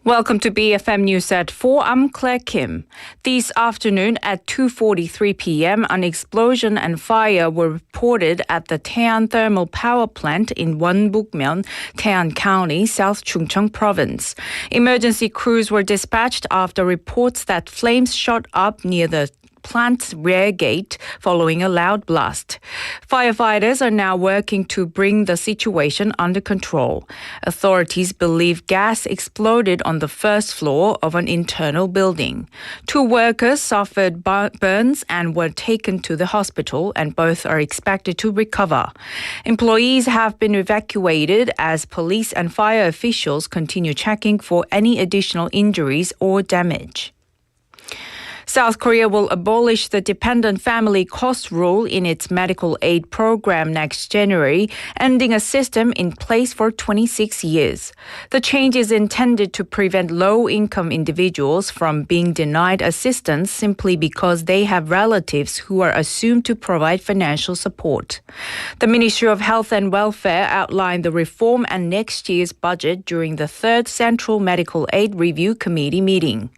Welcome to BFM News at 4. I'm Claire Kim. This afternoon at 2:43 p.m., an explosion and fire were reported at the Taean Thermal Power Plant in Wonbukmyeon, Taean County, South Chungcheong Province. Emergency crews were dispatched after reports that flames shot up near the plant's rear gate following a loud blast. Firefighters are now working to bring the situation under control. Authorities believe gas exploded on the first floor of an internal building. 2 workers suffered burns and were taken to the hospital, and both are expected to recover. Employees have been evacuated as police and fire officials continue checking for any additional injuries or damage. South Korea will abolish the dependent family cost rule in its medical aid program next January, ending a system in place for 26 years. The change is intended to prevent low-income individuals from being denied assistance simply because they have relatives who are assumed to provide financial support. The Ministry of Health and Welfare outlined the reform and next year's budget during the 3rd Central Medical Aid Review Committee meeting.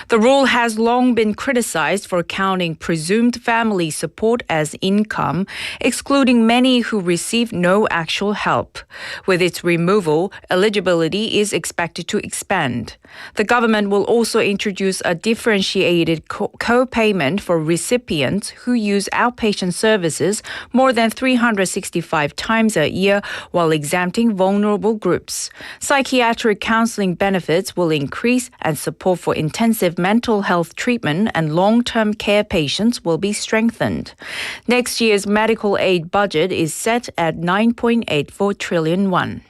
The rule has long been criticized for counting presumed family support as income, excluding many who receive no actual help. With its removal, eligibility is expected to expand. The government will also introduce a differentiated co-payment for recipients who use outpatient services more than 365 times a year while exempting vulnerable groups. Psychiatric counseling benefits will increase, and support for intensive mental health treatment and long-term care patients will be strengthened. Next year's medical aid budget is set at 9.84 trillion won.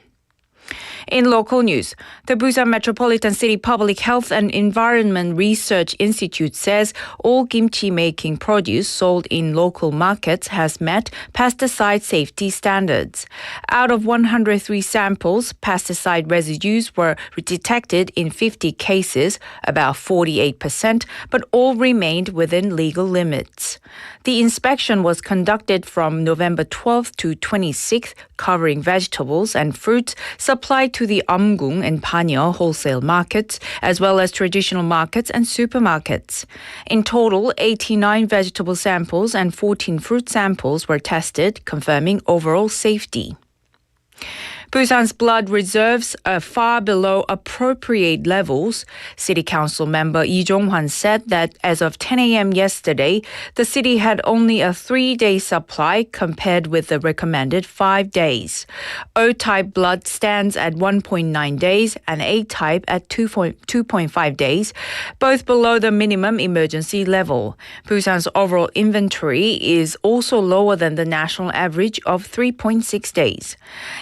In local news, the Busan Metropolitan City Public Health and Environment Research Institute says all kimchi-making produce sold in local markets has met pesticide safety standards. Out of 103 samples, pesticide residues were detected in 50 cases, about 48%, but all remained within legal limits. The inspection was conducted from November 12th to 26th, covering vegetables and fruits supplied to the Amgung and Panya wholesale markets, as well as traditional markets and supermarkets. In total, 89 vegetable samples and 14 fruit samples were tested, confirming overall safety. Busan's blood reserves are far below appropriate levels. City Council member Lee Jong-hwan said that as of 10 a.m. yesterday, the city had only a 3-day supply compared with the recommended 5 days. O-type blood stands at 1.9 days and A-type at 2.5 days, both below the minimum emergency level. Busan's overall inventory is also lower than the national average of 3.6 days.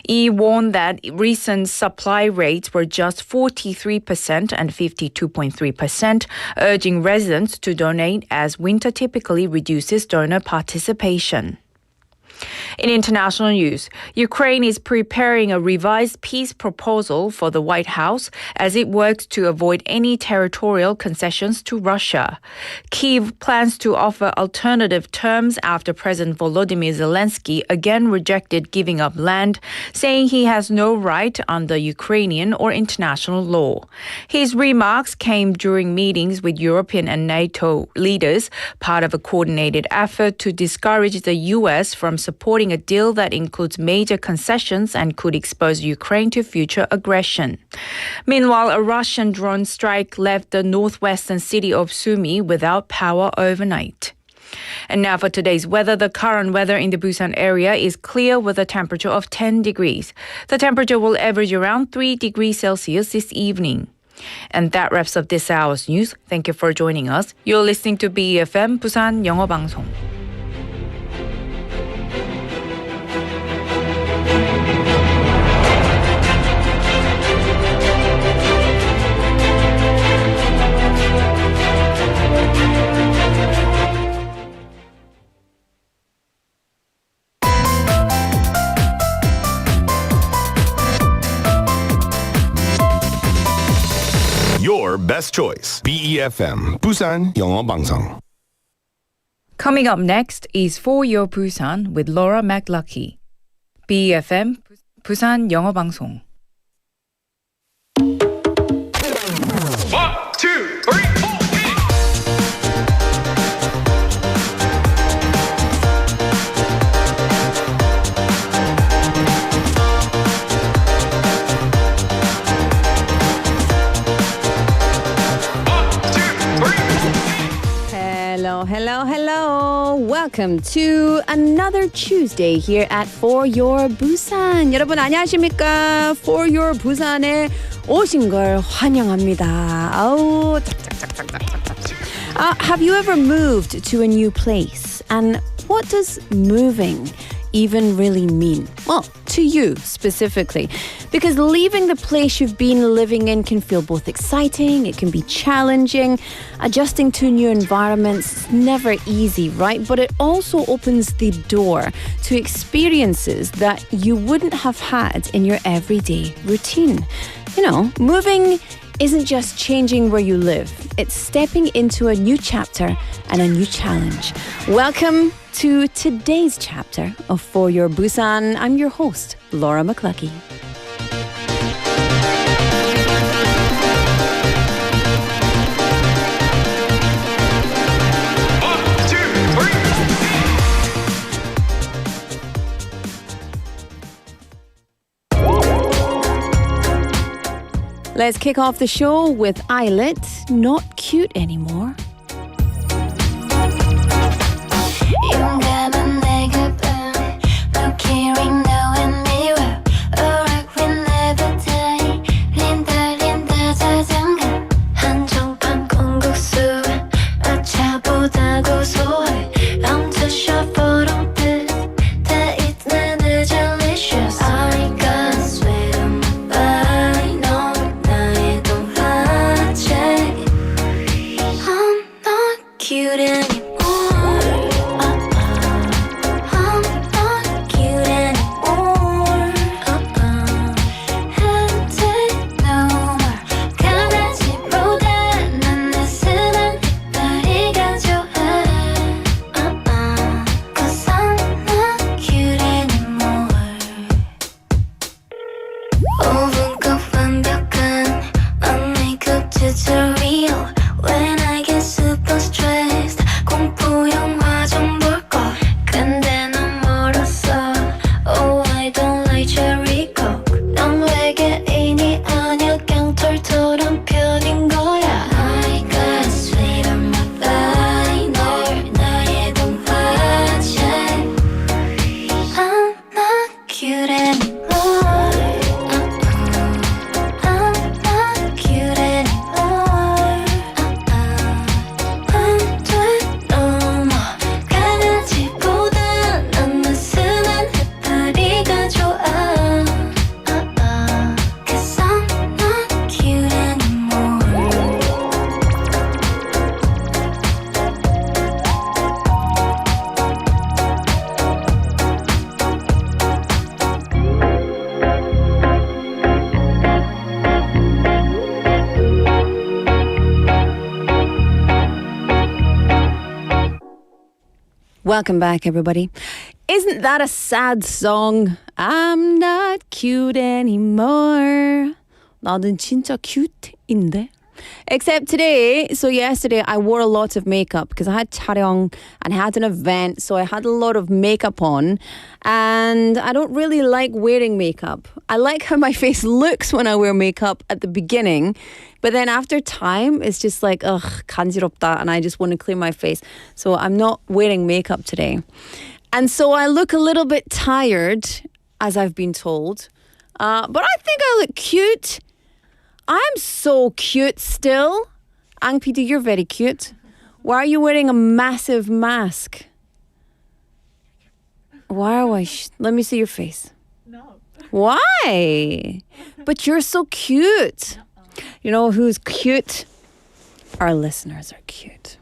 Lee warned that recent supply rates were just 43% and 52.3%, urging residents to donate as winter typically reduces donor participation. In international news, Ukraine is preparing a revised peace proposal for the White House as it works to avoid any territorial concessions to Russia. Kyiv plans to offer alternative terms after President Volodymyr Zelensky again rejected giving up land, saying he has no right under Ukrainian or international law. His remarks came during meetings with European and NATO leaders, part of a coordinated effort to discourage the U.S. from supporting a deal that includes major concessions and could expose Ukraine to future aggression. Meanwhile, a Russian drone strike left the northwestern city of Sumy without power overnight. And now for today's weather. The current weather in the Busan area is clear with a temperature of 10 degrees. The temperature will average around 3 degrees Celsius this evening. And that wraps up this hour's news. Thank you for joining us. You're listening to BFM 부산 영어방송. Your best choice. BEFM Busan 영어방송. Coming up next is For Your Busan with Laura McLucky. BFM 부산 영어방송. two, three, four. Hello. Welcome to another Tuesday here at For Your Busan. 여러분 안녕하십니까? For Your Busan에 오신 걸 환영합니다. 아우, have you ever moved to a new place? And what does moving even really mean? Well, to you specifically. Because leaving the place you've been living in can feel both exciting, it can be challenging. Adjusting to new environments is never easy, right? But it also opens the door to experiences that you wouldn't have had in your everyday routine. You know, moving isn't just changing where you live. It's stepping into a new chapter and a new challenge. Welcome to today's chapter of For Your Busan. I'm your host, Laura McCluckey. Let's kick off the show with Eyelet, Not Cute Anymore. Welcome back, everybody. Isn't that a sad song? I'm not cute anymore. 나는 진짜 cute인데. Except today, so yesterday I wore a lot of makeup because I had 촬영 and had an event, so I had a lot of makeup on. And I don't really like wearing makeup. I like how my face looks when I wear makeup at the beginning, but then after time, it's just like, ugh, 간지럽다, and I just want to clean my face. So I'm not wearing makeup today. And so I look a little bit tired, as I've been told. But I think I look cute. I'm so cute still. Ang PD, you're very cute. Why are you wearing a massive mask? Why are let me see your face. No. Why? But you're so cute. You know who's cute? Our listeners are cute.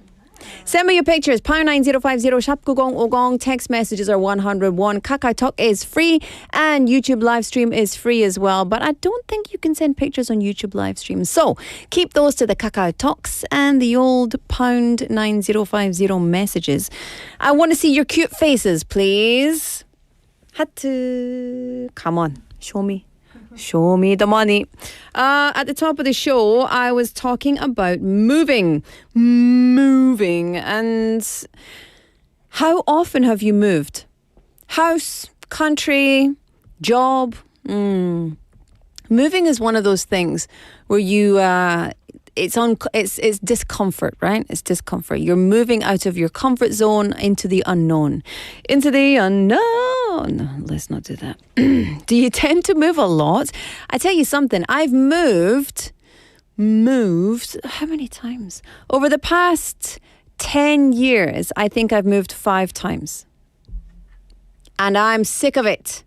Send me your pictures. Pound 9050 샵 9050. Text messages are 101. KakaoTalk is free and YouTube live stream is free as well. But I don't think you can send pictures on YouTube live stream. So keep those to the KakaoTalks and the old pound 9050 messages. I want to see your cute faces, please. 하트. Come on. Show me. Show me the money. At the top of the show, I was talking about moving. And how often have you moved? House, country, job. Moving is one of those things where you it's discomfort, right? It's discomfort. You're moving out of your comfort zone into the unknown. Into the unknown. Let's not do that. Do you tend to move a lot? I tell you something. I've moved how many times? Over the past 10 years, I think I've moved 5 times. And I'm sick of it.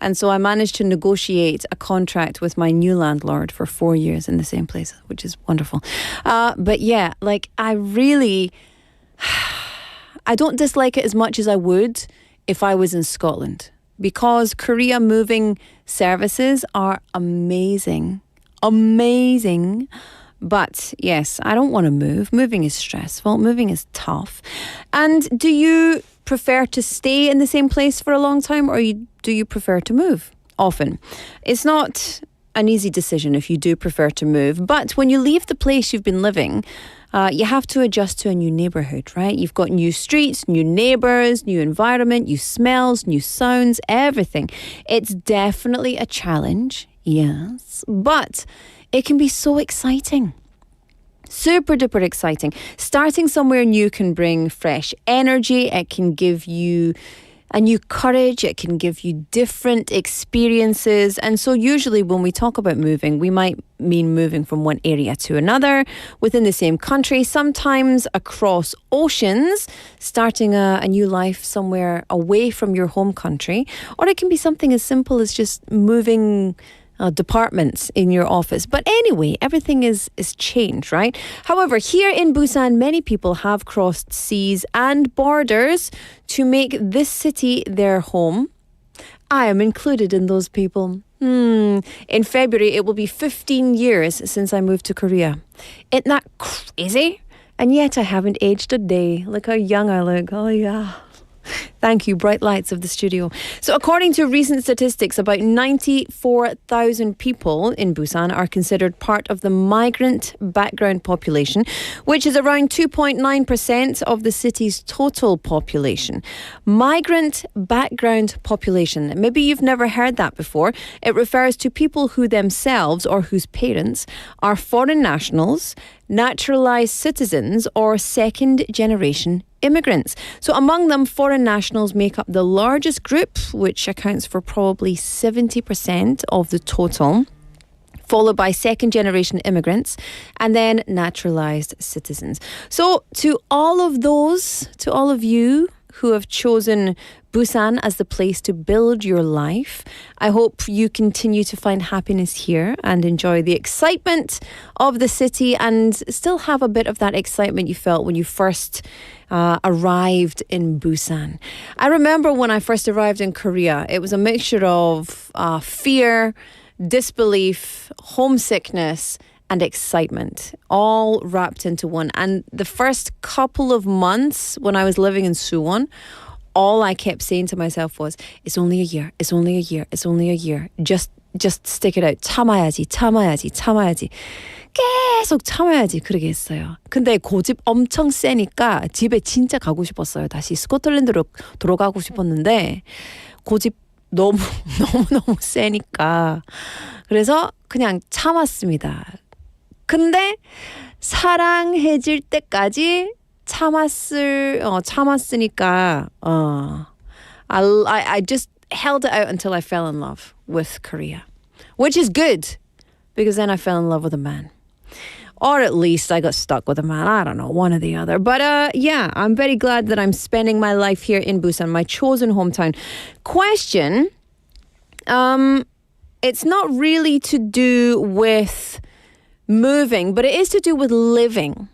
And so I managed to negotiate a contract with my new landlord for 4 years in the same place, which is wonderful. But yeah, like I don't dislike it as much as I would if I was in Scotland, because Korea moving services are amazing. But yes, I don't want to move. Moving is stressful. Moving is tough. And do you prefer to stay in the same place for a long time, or do you prefer to move often? It's not an easy decision if you do prefer to move, but when you leave the place you've been living, you have to adjust to a new neighbourhood, right? You've got new streets, new neighbours, new environment, new smells, new sounds, everything. It's definitely a challenge, yes, but it can be so exciting. Super duper exciting. Starting somewhere new can bring fresh energy. It can give you a new courage. It can give you different experiences. And so usually when we talk about moving, we might mean moving from one area to another within the same country, sometimes across oceans, starting a new life somewhere away from your home country. Or it can be something as simple as just moving departments in your office. But anyway, everything is changed, right? However, here in Busan, many people have crossed seas and borders to make this city their home. I am included in those people. In February, it will be 15 years since I moved to Korea. Isn't that crazy? And yet I haven't aged a day. Look how young I look. Oh yeah. Thank you, bright lights of the studio. So according to recent statistics, about 94,000 people in Busan are considered part of the migrant background population, which is around 2.9% of the city's total population. Migrant background population. Maybe you've never heard that before. It refers to people who themselves or whose parents are foreign nationals, naturalized citizens, or second-generation immigrants. So among them, foreign nationals make up the largest group, which accounts for probably 70% of the total, followed by second-generation immigrants, and then naturalized citizens. So to all of you who have chosen Busan as the place to build your life, I hope you continue to find happiness here and enjoy the excitement of the city and still have a bit of that excitement you felt when you first arrived in Busan. I remember when I first arrived in Korea, it was a mixture of fear, disbelief, homesickness, and excitement, all wrapped into one. And the first couple of months when I was living in Suwon, all I kept saying to myself was, it's only a year, it's only a year, it's only a year. Just stick it out. 참아야지. 계속 참아야지. 그러게 했어요. 근데 고집 엄청 세니까 집에 진짜 가고 싶었어요. 다시 스코틀랜드로 돌아가고 싶었는데 고집 너무 세니까. 그래서 그냥 참았습니다. 근데 사랑해질 때까지 참았으니까 I just held it out until I fell in love with Korea, which is good because then I fell in love with a man. Or at least I got stuck with a man. I don't know, one or the other. But yeah, I'm very glad that I'm spending my life here in Busan, my chosen hometown. Question, it's not really to do with moving, but it is to do with living.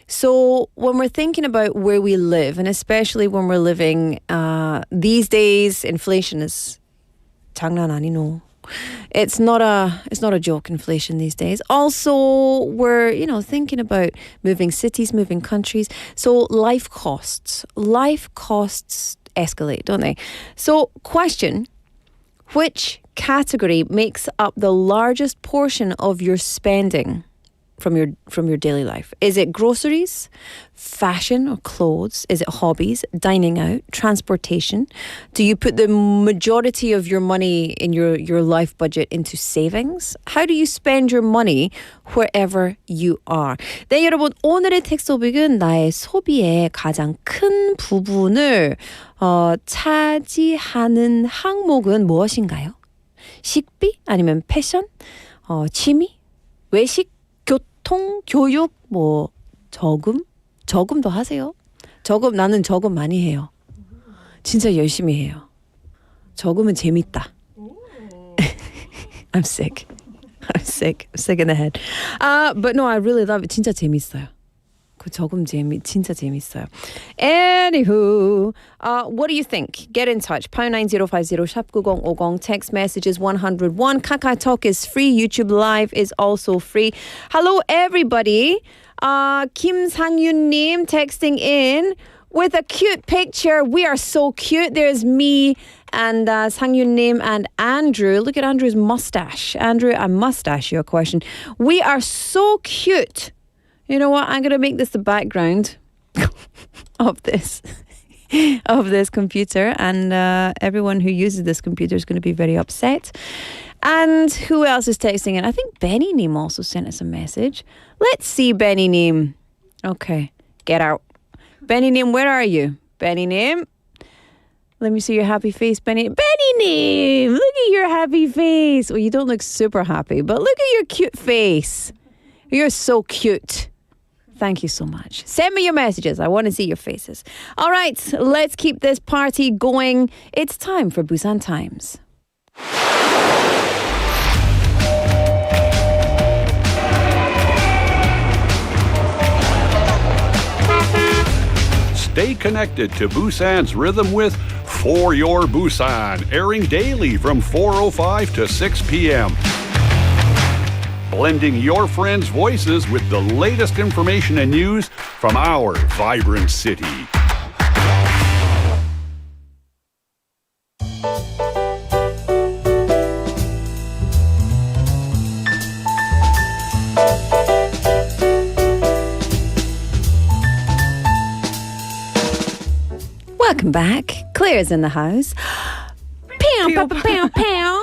So when we're thinking about where we live, and especially when we're living these days, inflation is 장난 아니노. It's not a joke, inflation these days. Also, we're thinking about moving cities, moving countries. So life costs escalate, don't they? So question, which category makes up the largest portion of your spending from your daily life? Is it groceries, fashion or clothes? Is it hobbies, dining out, transportation? Do you put the majority of your money in your life budget into savings? How do you spend your money wherever you are? 네, 여러분, 오늘의 텍스트픽은 나의 소비의 가장 큰 부분을 차지하는 항목은 무엇인가요? 식비? 아니면 패션? 취미? 외식? 교통, 교육, 저금도 하세요. 나는 저금 많이 해요. 진짜 열심히 해요. 저금은 재밌다. I'm sick in the head. But no, I really love it. 진짜 재밌어요. 그 저금 진짜 재밌어요. Anywho, what do you think? Get in touch. pound 9050 샵 9050. Text messages 101. KakaoTalk is free. YouTube Live is also free. Hello, everybody. Kim Sang-yun-님 texting in with a cute picture. We are so cute. There's me and Sang-yun-님 and Andrew. Look at Andrew's mustache. Andrew, I mustache you a question. We are so cute. You know what? I'm going to make this the background of this computer, and everyone who uses this computer is going to be very upset. And who else is texting in? I think Benny Neem also sent us a message. Let's see, Benny Neem. Okay, get out. Benny Neem, where are you? Benny Neem. Let me see your happy face, Benny. Benny Neem, look at your happy face. Well, you don't look super happy, but look at your cute face. You're so cute. Thank you so much. Send me your messages. I want to see your faces. All right, let's keep this party going. It's time for Busan Times. Stay connected to Busan's rhythm with For Your Busan, airing daily from 4:05 to 6 p.m. Blending your friends' voices with the latest information and news from our vibrant city. Welcome back. Claire's in the house. Pow, pow, pow, pow.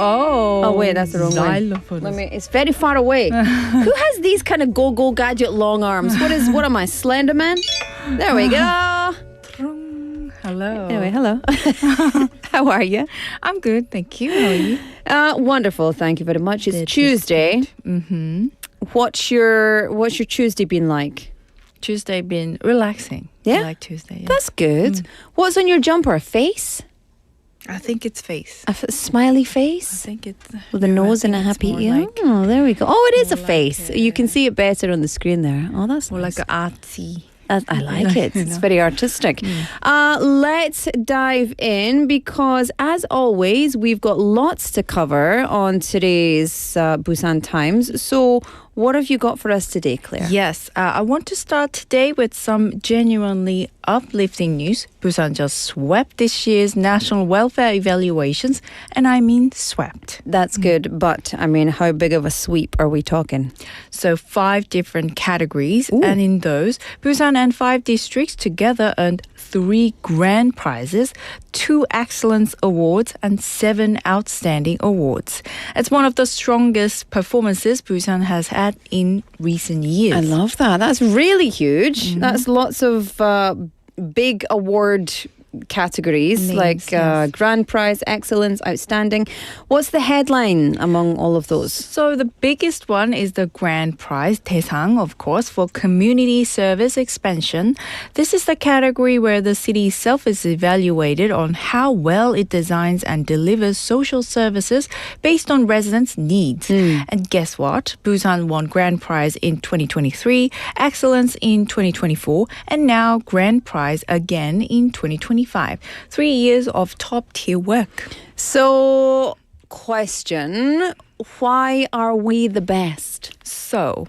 Oh wait, that's the wrong one. Let me. It's very far away. Who has these kind of go gadget long arms? What am I, Slender Man? There we go. Hello. Anyway, hello. How are you? I'm good, thank you. How are you? Wonderful. Thank you very much. It's Tuesday. Mm-hmm. What's your Tuesday been like? Tuesday been relaxing. Yeah? I like Tuesday. Yeah. That's good. What's on your jumper? A face? I think it's face. A smiley face? I think it's with a nose and a happy ear. Like, oh, there we go. Oh, it is a like face. You can see it better on the screen there. Oh, that's more nice. like an artsy. I like it. It's very artistic. Let's dive in because, as always, we've got lots to cover on today's Busan Times. So, what have you got for us today, Claire? Yes, I want to start today with some genuinely uplifting news. Busan just swept this year's national welfare evaluations, and I mean swept. That's good, but I mean, how big of a sweep are we talking? So 5 different categories, Ooh. and in those, Busan and 5 districts together earned 3 grand prizes, 2 excellence awards, and 7 outstanding awards. It's one of the strongest performances Busan has had in recent years. I love that. That's really huge. That's lots of big award categories. Names, yes. Grand Prize, Excellence, Outstanding. What's the headline among all of those? So the biggest one is the Grand Prize, 대상, of course, for community service expansion. This is the category where the city itself is evaluated on how well it designs and delivers social services based on residents' needs. And guess what? Busan won Grand Prize in 2023, Excellence in 2024, and now Grand Prize again in 2025. 3 years of top-tier work. So, question, why are we the best? So,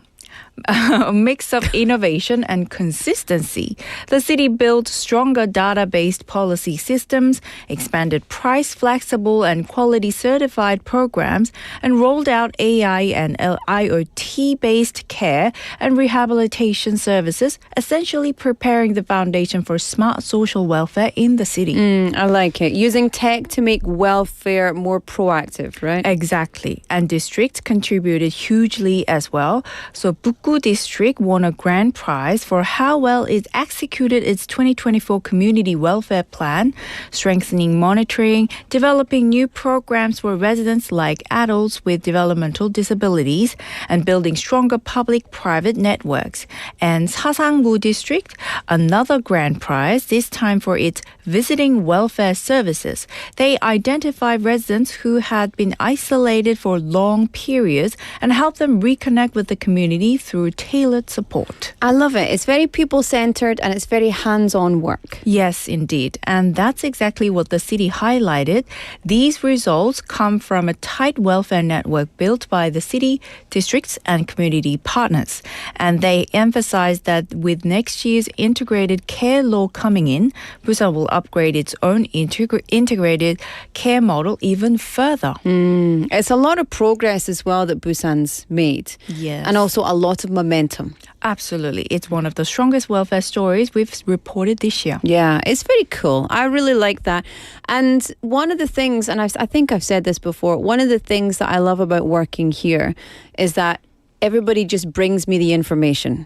a mix of innovation and consistency. The city built stronger data-based policy systems, expanded price-flexible and quality-certified programs, and rolled out AI and IoT-based care and rehabilitation services, essentially preparing the foundation for smart social welfare in the city. I like it. Using tech to make welfare more proactive, right? Exactly. And districts contributed hugely as well. So Bukgu district won a grand prize for how well it executed its 2024 community welfare plan, strengthening monitoring, developing new programs for residents like adults with developmental disabilities, and building stronger public-private networks. And Sasanggu district, another grand prize, this time for its visiting welfare services. They identified residents who had been isolated for long periods and helped them reconnect with the community through tailored support. I love it. It's very people-centered and it's very hands-on work. Yes, indeed. And that's exactly what the city highlighted. These results come from a tight welfare network built by the city, districts, and community partners. And they emphasized that with next year's integrated care law coming in, Busan will upgrade its own integrated care model even further. It's a lot of progress as well that Busan's made. Yes. And also a lot of momentum. Absolutely. It's one of the strongest welfare stories we've reported this year. Yeah, it's very cool. I really like that. And one of the things, and I think I've said this before, one of the things that I love about working here is that everybody just brings me the information.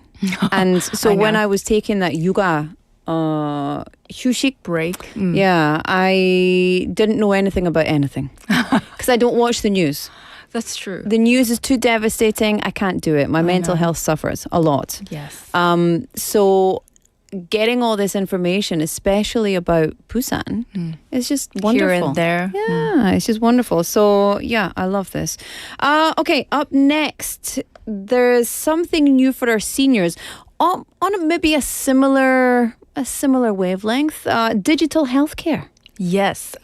And so when I was taking that yoga 휴식 break. Yeah, I didn't know anything about anything because I don't watch the news. That's true. The news is too devastating. I can't do it. My mental health suffers a lot. Yes. So getting all this information, especially about Busan, is just wonderful. Here and there. Yeah, it's just wonderful. So yeah, I love this. Okay, up next, there's something new for our seniors on maybe a similar wavelength. Digital healthcare. Yes,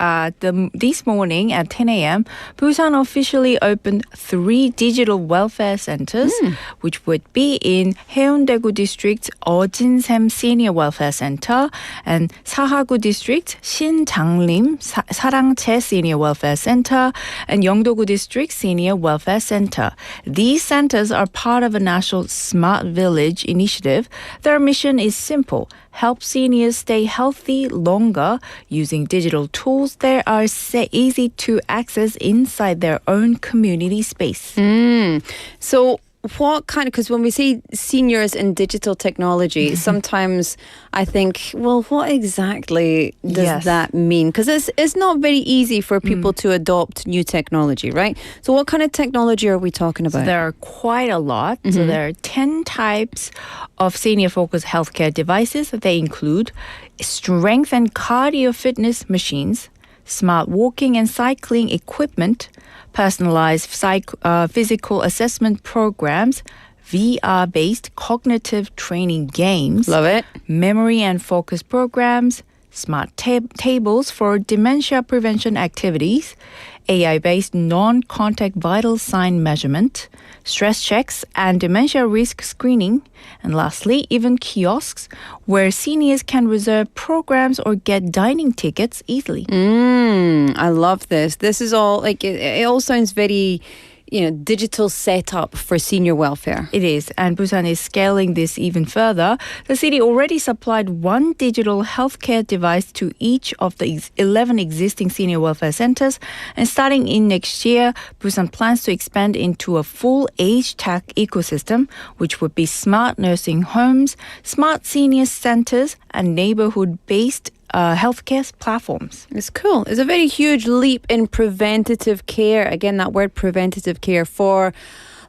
this morning at 10 a.m., Busan officially opened 3 digital welfare centers, which would be in Haeundae-gu District Ojinsem Senior Welfare Center and Sahagu District Shinjanglim Sarangche Senior Welfare Center and Yeongdo-gu District Senior Welfare Center. These centers are part of a national Smart Village initiative. Their mission is simple: help seniors stay healthy longer using digital tools that are easy to access inside their own community space. So what kind of, because when we say seniors in digital technology, sometimes I think, well, what exactly does that mean? Because it's not very easy for people to adopt new technology, right? So what kind of technology are we talking about? So there are quite a lot. So there are 10 types of senior-focused healthcare devices. They include strength and cardio fitness machines, smart walking and cycling equipment, personalized physical assessment programs, VR-based cognitive training games. Love it. Memory and focus programs, smart tables for dementia prevention activities, AI-based non-contact vital sign measurement, stress checks and dementia risk screening, and lastly, even kiosks where seniors can reserve programs or get dining tickets easily. I love this. This is all, like, it all sounds very, digital setup for senior welfare. It is, and Busan is scaling this even further. The city already supplied 1 digital healthcare device to each of the 11 existing senior welfare centers, and starting in next year, Busan plans to expand into a full age tech ecosystem, which would be smart nursing homes, smart senior centers, and neighborhood-based healthcare platforms. It's cool. It's a very huge leap in preventative care. Again, that word preventative care for,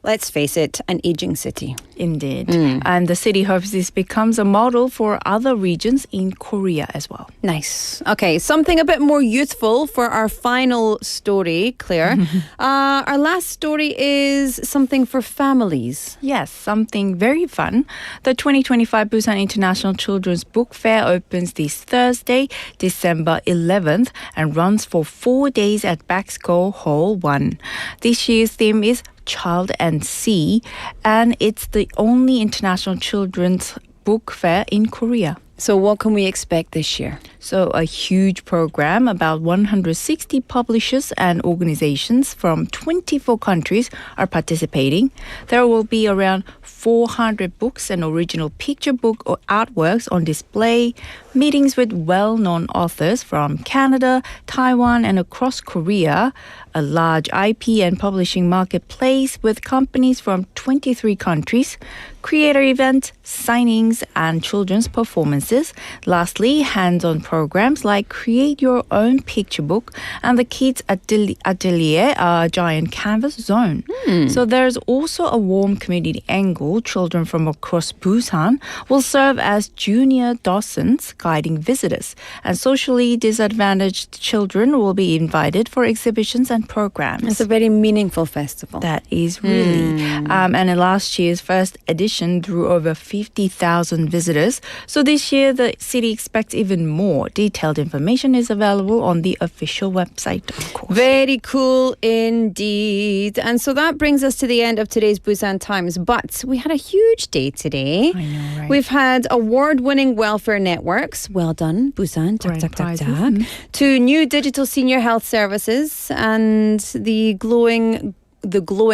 let's face it, an aging city. Indeed. And the city hopes this becomes a model for other regions in Korea as well. Nice. Okay, something a bit more youthful for our final story, Claire. Our last story is something for families. Yes, something very fun. The 2025 Busan International Children's Book Fair opens this Thursday, December 11th, and runs for 4 days at Baxco Hall 1. This year's theme is Child and Sea, and it's the only international children's book fair in Korea. So what can we expect this year? So a huge program, about 160 publishers and organizations from 24 countries are participating. There will be around 400 books and original picture book or artworks on display, meetings with well-known authors from Canada, Taiwan, and across Korea, a large IP and publishing marketplace with companies from 23 countries, creator events, signings, and children's performances. Lastly, hands-on programs like Create Your Own Picture Book and the Kids Atelier, a giant canvas zone. So there's also a warm community angle. Children from across Busan will serve as junior docents guiding visitors, and socially disadvantaged children will be invited for exhibitions and programs. It's a very meaningful festival. That is really. And in last year's first edition drew over 50,000 visitors. So this year, the city expects even more. Detailed information is available on the official website, of course. Very cool indeed. And so that brings us to the end of today's Busan Times. But we had a huge day today. I know, right? We've had award-winning welfare networks. Well done, Busan. Grand prizes. To new digital senior health services and the growing global.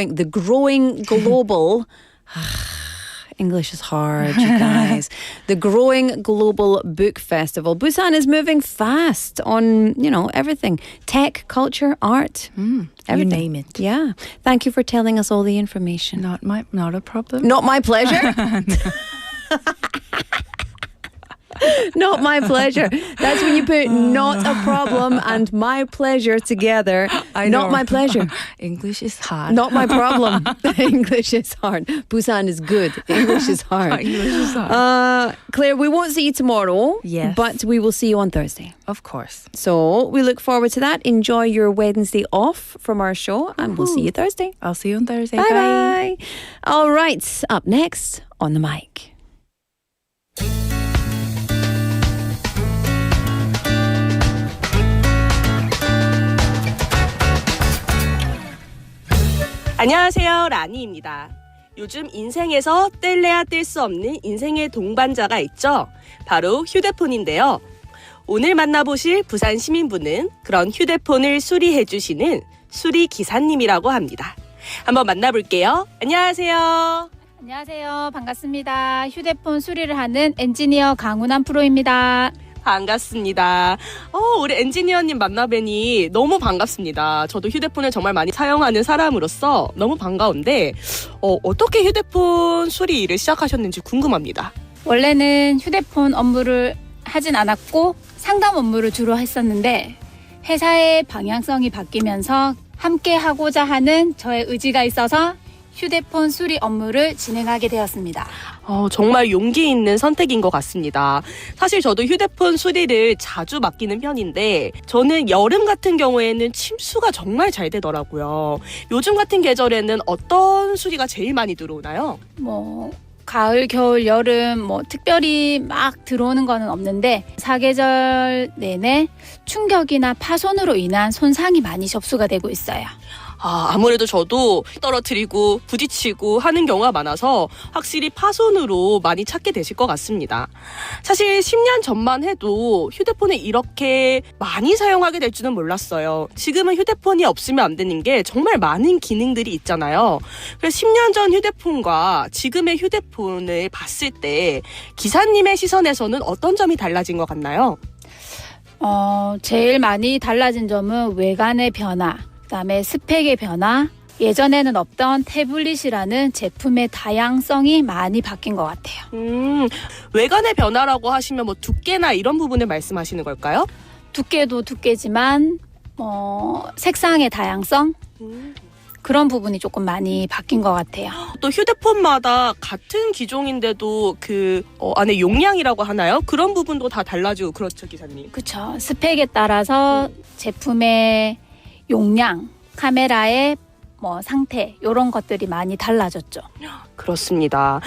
English is hard, you guys. The growing global book festival. Busan is moving fast on, everything. Tech, culture, art. You Everything. name it. Yeah. Thank you for telling us all the information. Not a problem. Not my pleasure. Not my pleasure. That's when you put not a problem and my pleasure together. Not my pleasure. English is hard. Not my problem. English is hard. Busan is good. English is hard. English is hard. Claire, we won't see you tomorrow. Yes. But we will see you on Thursday. Of course. So we look forward to that. Enjoy your Wednesday off from our show, and we'll see you Thursday. I'll see you on Thursday. Bye-bye. All right. Up next on the mic. 안녕하세요, 라니입니다. 요즘 인생에서 뗄래야 뗄 수 없는 인생의 동반자가 있죠. 바로 휴대폰인데요. 오늘 만나보실 부산 시민분은 그런 휴대폰을 수리해주시는 수리기사님이라고 합니다. 한번 만나볼게요. 안녕하세요. 안녕하세요. 반갑습니다. 휴대폰 수리를 하는 엔지니어 강훈한 프로입니다. 반갑습니다. 우리 엔지니어님 만나뵈니 너무 반갑습니다. 저도 휴대폰을 정말 많이 사용하는 사람으로서 너무 반가운데 어떻게 휴대폰 수리 일을 시작하셨는지 궁금합니다. 원래는 휴대폰 업무를 하진 않았고 상담 업무를 주로 했었는데 회사의 방향성이 바뀌면서 함께 하고자 하는 저의 의지가 있어서 휴대폰 수리 업무를 진행하게 되었습니다. 정말 용기 있는 선택인 것 같습니다. 사실 저도 휴대폰 수리를 자주 맡기는 편인데 저는 여름 같은 경우에는 침수가 정말 잘 되더라고요. 요즘 같은 계절에는 어떤 수리가 제일 많이 들어오나요? 가을, 겨울, 여름 특별히 막 들어오는 거는 없는데 사계절 내내 충격이나 파손으로 인한 손상이 많이 접수가 되고 있어요. 아무래도 저도 떨어뜨리고 부딪히고 하는 경우가 많아서 확실히 파손으로 많이 찾게 되실 것 같습니다. 사실 10년 전만 해도 휴대폰을 이렇게 많이 사용하게 될 줄은 몰랐어요. 지금은 휴대폰이 없으면 안 되는 게 정말 많은 기능들이 있잖아요. 그래서 10년 전 휴대폰과 지금의 휴대폰을 봤을 때 기사님의 시선에서는 어떤 점이 달라진 것 같나요? 제일 많이 달라진 점은 외관의 변화, 그다음에 스펙의 변화, 예전에는 없던 태블릿이라는 제품의 다양성이 많이 바뀐 것 같아요. 외관의 변화라고 하시면 두께나 이런 부분을 말씀하시는 걸까요? 두께도 두께지만 색상의 다양성 그런 부분이 조금 많이 바뀐 것 같아요. 또 휴대폰마다 같은 기종인데도 안에 용량이라고 하나요? 그런 부분도 다 달라지고 그렇죠, 기사님? 그렇죠. 스펙에 따라서 제품의 용량, 카메라의 상태 이런 것들이 많이 달라졌죠. 그렇습니다.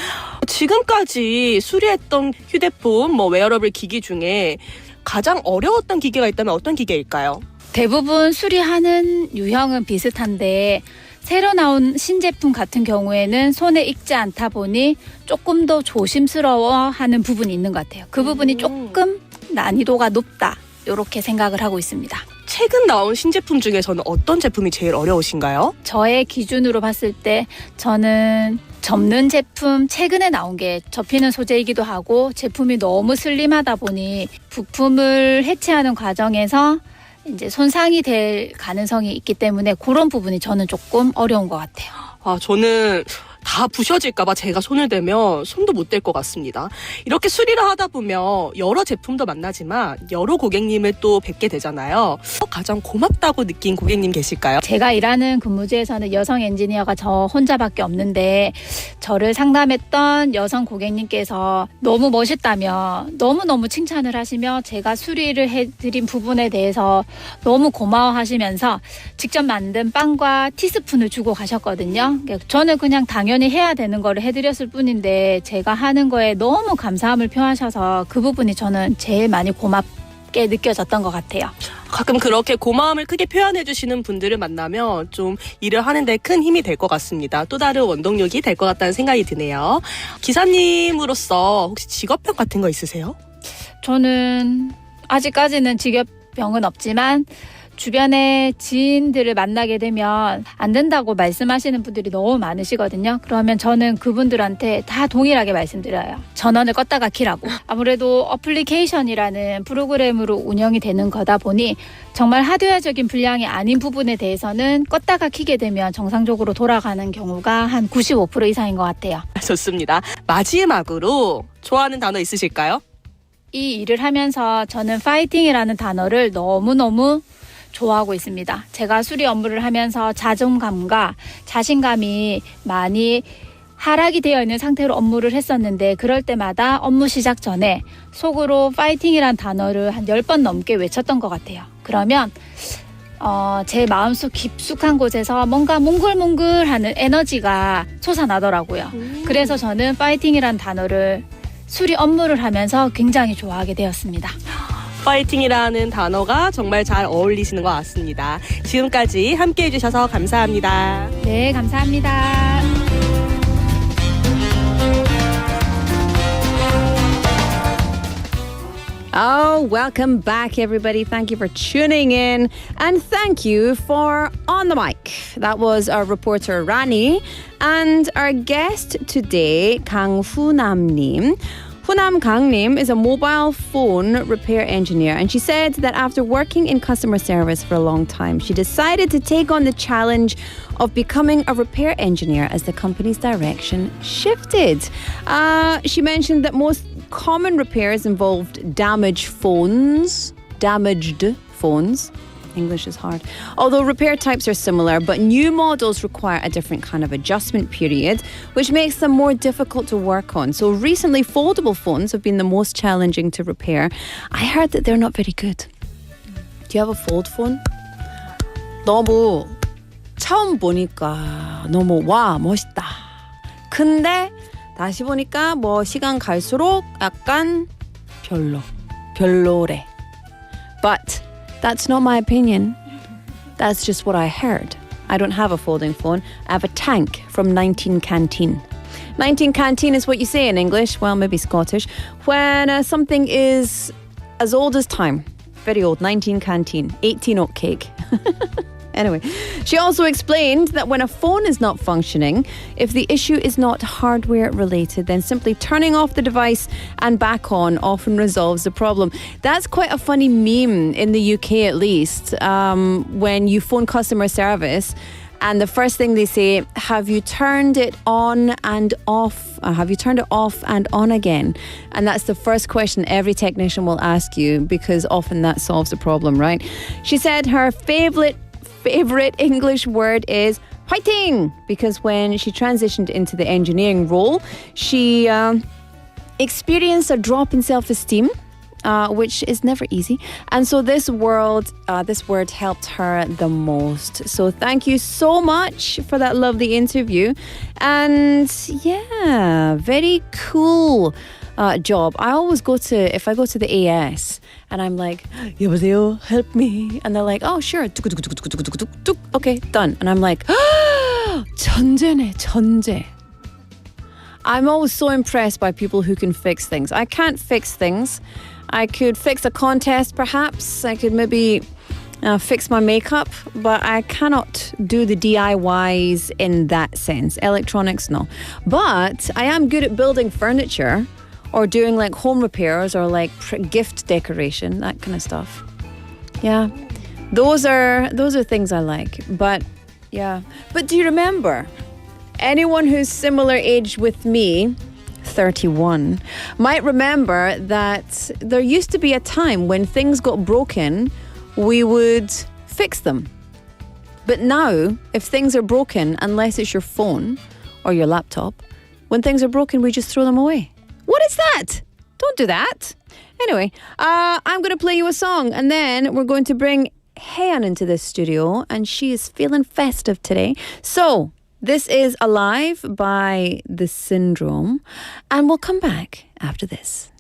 지금까지 수리했던 휴대폰 웨어러블 기기 중에 가장 어려웠던 기계가 있다면 어떤 기계일까요? 대부분 수리하는 유형은 비슷한데 새로 나온 신제품 같은 경우에는 손에 익지 않다 보니 조금 더 조심스러워하는 부분이 있는 것 같아요. 그 부분이 조금 난이도가 높다. 이렇게 생각을 하고 있습니다. 최근 나온 신제품 중에서는 어떤 제품이 제일 어려우신가요? 저의 기준으로 봤을 때 저는 접는 제품 최근에 나온 게 접히는 소재이기도 하고 제품이 너무 슬림하다 보니 부품을 해체하는 과정에서 이제 손상이 될 가능성이 있기 때문에 그런 부분이 저는 조금 어려운 것 같아요. 저는 다 부셔질까봐 제가 손을 대면 손도 못 댈 것 같습니다. 이렇게 수리를 하다 보면 여러 제품도 만나지만 여러 고객님을 또 뵙게 되잖아요. 가장 고맙다고 느낀 고객님 계실까요? 제가 일하는 근무지에서는 여성 엔지니어가 저 혼자밖에 없는데 저를 상담했던 여성 고객님께서 너무 멋있다며 너무너무 칭찬을 하시며 제가 수리를 해드린 부분에 대해서 너무 고마워하시면서 직접 만든 빵과 티스푼을 주고 가셨거든요. 저는 그냥 당연히 해야 되는 거를 해드렸을 뿐인데 제가 하는 거에 너무 감사함을 표하셔서 그 부분이 저는 제일 많이 고맙게 느껴졌던 것 같아요. 가끔 그렇게 고마움을 크게 표현해 주시는 분들을 만나면 좀 일을 하는데 큰 힘이 될 것 같습니다. 또 다른 원동력이 될 것 같다는 생각이 드네요. 기사님으로서 혹시 직업병 같은 거 있으세요? 저는 아직까지는 직업병은 없지만 주변에 지인들을 만나게 되면 안 된다고 말씀하시는 분들이 너무 많으시거든요. 그러면 저는 그분들한테 다 동일하게 말씀드려요. 전원을 껐다가 키라고. 아무래도 어플리케이션이라는 프로그램으로 운영이 되는 거다 보니 정말 하드웨어적인 분량이 아닌 부분에 대해서는 껐다가 키게 되면 정상적으로 돌아가는 경우가 한 95% 이상인 것 같아요. 좋습니다. 마지막으로 좋아하는 단어 있으실까요? 이 일을 하면서 저는 파이팅이라는 단어를 너무너무 좋아하고 있습니다. 제가 수리 업무를 하면서 자존감과 자신감이 많이 하락이 되어 있는 상태로 업무를 했었는데 그럴 때마다 업무 시작 전에 속으로 파이팅이란 단어를 한 10번 넘게 외쳤던 것 같아요. 그러면 제 마음속 깊숙한 곳에서 뭔가 몽글몽글하는 에너지가 솟아나더라고요. 그래서 저는 파이팅이란 단어를 수리 업무를 하면서 굉장히 좋아하게 되었습니다. 파이팅이라는 단어가 정말 잘 어울리시는 것 같습니다. 지금까지 함께 해주셔서 감사합니다. 네, 감사합니다. Oh, welcome back, everybody. Thank you for tuning in. And thank you for On the Mic. That was our reporter, Rani. And our guest today, Kang Hunam-nim. Hunam Kang-nim is a mobile phone repair engineer, and she said that after working in customer service for a long time, she decided to take on the challenge of becoming a repair engineer as the company's direction shifted. She mentioned that most common repairs involved damaged phones. English is hard. Although repair types are similar, but new models require a different kind of adjustment period, which makes them more difficult to work on. So recently, foldable phones have been the most challenging to repair. I heard that they're not very good. Do you have a fold phone? 너무 처음 보니까 너무 와 멋있다. 근데 다시 보니까 뭐 시간 갈수록 약간 별로래. But that's not my opinion. That's just what I heard. I don't have a folding phone. I have a tank from 19 Canteen. 19 Canteen is what you say in English, well, maybe Scottish, when something is as old as time. Very old, 19 Canteen, 18 oat cake. Anyway, she also explained that when a phone is not functioning, if the issue is not hardware related, then simply turning off the device and back on often resolves the problem. That's quite a funny meme in the UK, at least, when you phone customer service and the first thing they say, have you turned it on and off? Have you turned it off and on again? And that's the first question every technician will ask you, because often that solves the problem, right? She said her favorite English word is fighting, because when she transitioned into the engineering role, she experienced a drop in self-esteem, which is never easy. And so this word helped her the most. So thank you so much for that lovely interview. And yeah, very cool job. I always if I go to the AS and I'm like, 여보세요, help me. And they're like, oh, sure. Okay, done. And I'm like, 천재네, 천재. I'm always so impressed by people who can fix things. I can't fix things. I could fix a contest, perhaps. I could maybe fix my makeup, but I cannot do the DIYs in that sense. Electronics, no. But I am good at building furniture or doing like home repairs or like gift decoration, that kind of stuff. Yeah, those are things I like. But yeah, but do you remember? Anyone who's similar age with me, 31, might remember that there used to be a time when things got broken, we would fix them. But now, if things are broken, unless it's your phone or your laptop, when things are broken, we just throw them away. What is that? Don't do that. Anyway, I'm going to play you a song, and then we're going to bring Haeyeon into this studio, and she is feeling festive today. So, this is Alive by The Syndrome, and we'll come back after this.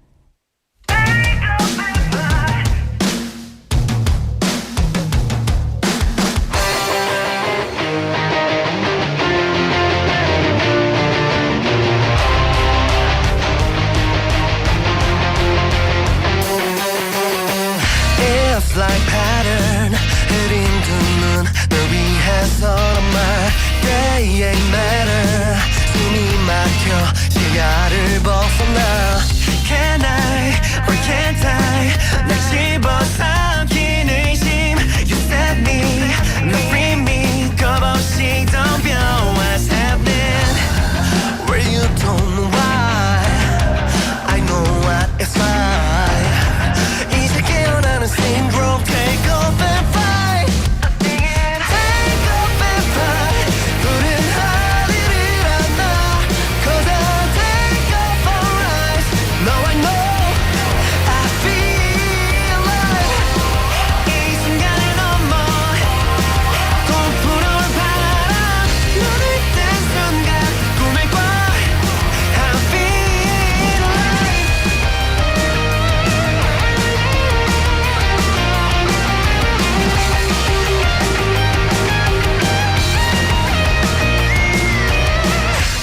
It's like pattern 흐린 두 눈 널 위해서란 말 Day ain't matter 숨이 막혀 시야를 벗어나 Can I or can't I 날 집어삼킨 의심 You set me 너 free me 겁없이 덤벼 What's happening Where you don't know why I know what it's like 이제 깨어나는 syndrome Take off and fly Take off and fly 푸른 하늘을 안아 Cause I'll take off alright Now I know I feel like 이 순간을 넘어 꼭 불어올 바람 눈을 뜬 순간 꿈을 꿔 I feel like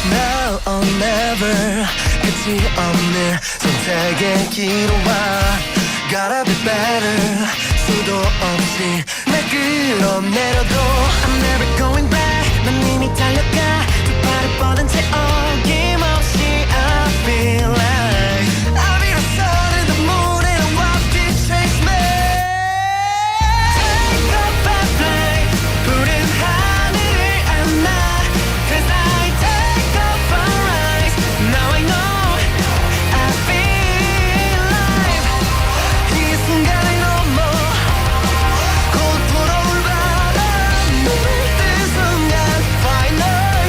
Now or never 끝이 없는 선택의 기로와 Gotta be better 수도 없이 날 끌어내려도 I'm never going back 난 이미 달려가 두 발을 뻗은 채 어김없이 I feel like I'll be the sun in the moon and I walk this chase me Take off and fly 푸른 하늘을 안아 Cause I take off alright Now I know I feel like 이 순간을 넘어 곧 불어올 바람 눈을 뜬 순간 Final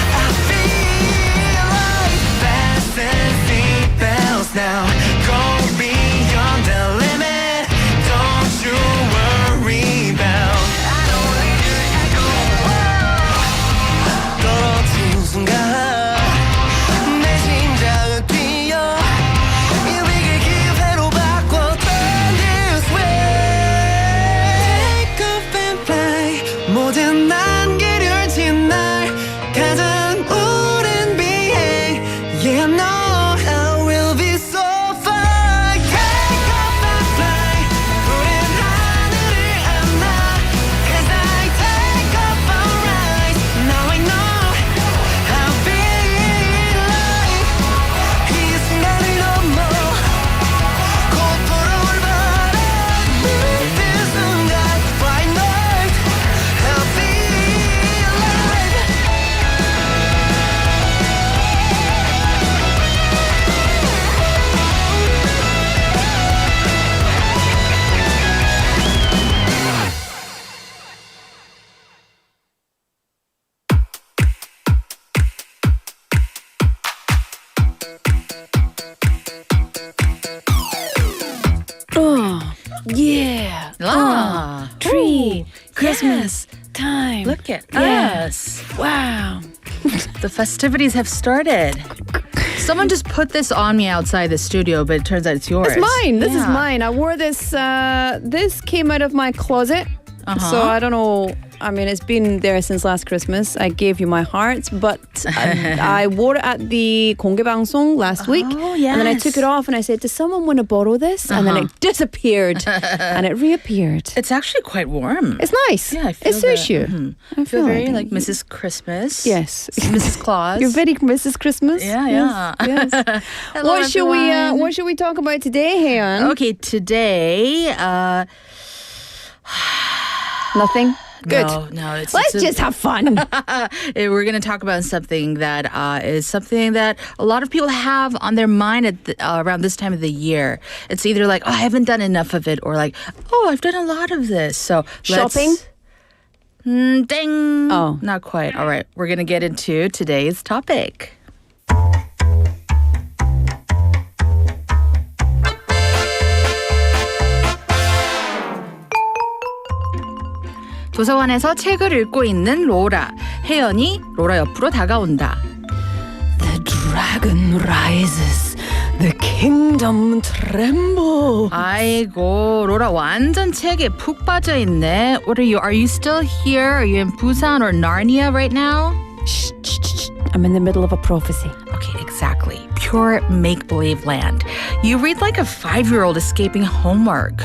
I feel like Fasten seatbelts now Go beyond the limit Don't you worry about I don't need you at all 떨어진 순간 내 심장은 뛰어 이 위기를 기회로 바꿔 Turn this way Take off and fly 모든 안개를 지날 가장 오랜 비행 Yeah I know I will be so fine Take off and fly 푸른 하늘을 안아 Cause I take off alright Now I know I feel like 이 순간을 넘어 곧 불어올 바람 눈을 뜬 순간 Bright night I feel like Yeah. Tree. Christmas time. Look at Yes. us. Wow. The festivities have started. Someone just put this on me outside the studio, but it turns out it's yours. It's mine. This is Yeah. mine. I wore this. This came out of my closet. So I don't know I mean, it's been there since last Christmas. I gave you my heart, but I wore it at the 공개방송 last week. Oh, yes. And then I took it off and I said, does someone want to borrow this? And then it disappeared and it reappeared. It's actually quite warm. It's nice. Yeah, I feel it suits that. you. Mm-hmm. I feel very like Mrs. Christmas. Yes. Mrs. Claus. You're very Mrs. Christmas. Yeah. Yes. Hello, What should we everyone. What should we talk about today, Haeyeon? Okay, today. Nothing. Good. No. Let's just have fun. We're going to talk about something that is something that a lot of people have on their mind at around this time of the year. It's either like, oh, I haven't done enough of it, or like, oh, I've done a lot of this. So Shopping? Ding. Oh. Not quite. All right. We're going to get into today's topic. 도서관에서 책을 읽고 있는 로라. 혜연이 로라 옆으로 다가온다. The dragon rises. The kingdom tremble. 아이고, 로라 완전 책에 푹 빠져 있네. What are you? Are you still here? Are you in Busan or Narnia right now? Shh. I'm in the middle of a prophecy. Okay, exactly. Pure make-believe land. You read like a 5-year-old escaping homework.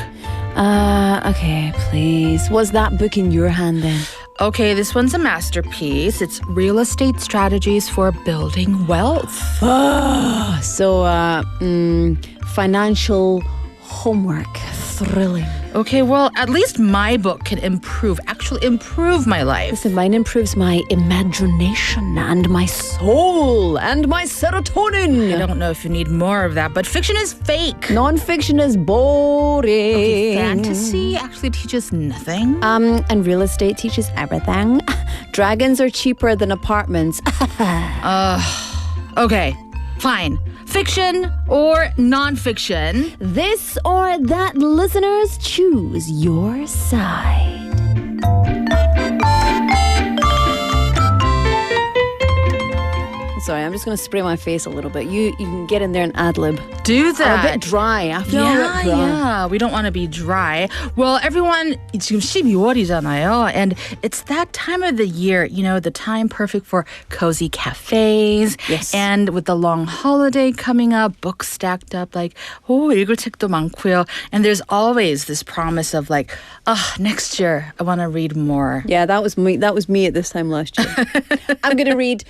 Okay, please. Was that book in your hand then? Okay, this one's a masterpiece. It's Real Estate Strategies for Building Wealth. So, financial homework. Thrilling. Okay, well, at least my book can actually improve my life. Listen, mine improves my imagination and my soul and my serotonin. I don't know if you need more of that, but fiction is fake. Non-fiction is boring. Okay, fantasy actually teaches nothing. And real estate teaches everything. Dragons are cheaper than apartments. Okay, fine. Fiction or non-fiction? This or that, listeners, choose your side. Sorry, I'm just going to spray my face a little bit. You can get in there and ad-lib. Do I'm that. a bit dry. I feel a bit dry. Yeah. We don't want to be dry. Well, everyone, 지금 12월이잖아요. And it's that time of the year, the time perfect for cozy cafes. Yes. And with the long holiday coming up, books stacked up, like, 읽을 책도 많고요. And there's always this promise of like, next year, I want to read more. Yeah, that was me. That was me at this time last year. I'm going to read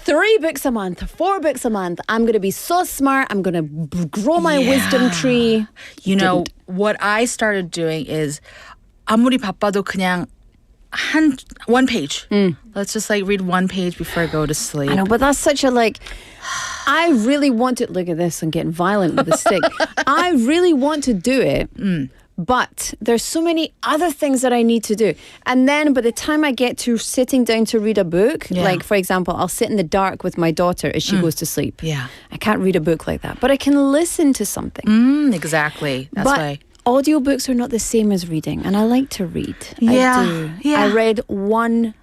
3 books a month, 4 books a month. I'm going to be so smart. I'm going to grow my wisdom tree. What I started doing is 아무리 바빠도 그냥 one page. Let's just like read 1 page before I go to sleep. I know, but that's such a I really want to, look at this, I'm getting violent with the stick. I really want to do it. But there's so many other things that I need to do. And then by the time I get to sitting down to read a book, like for example, I'll sit in the dark with my daughter as she goes to sleep. Yeah. I can't read a book like that, but I can listen to something. Exactly. That's but why. Audiobooks are not the same as reading, and I like to read. Yeah. I do. Yeah. I read 1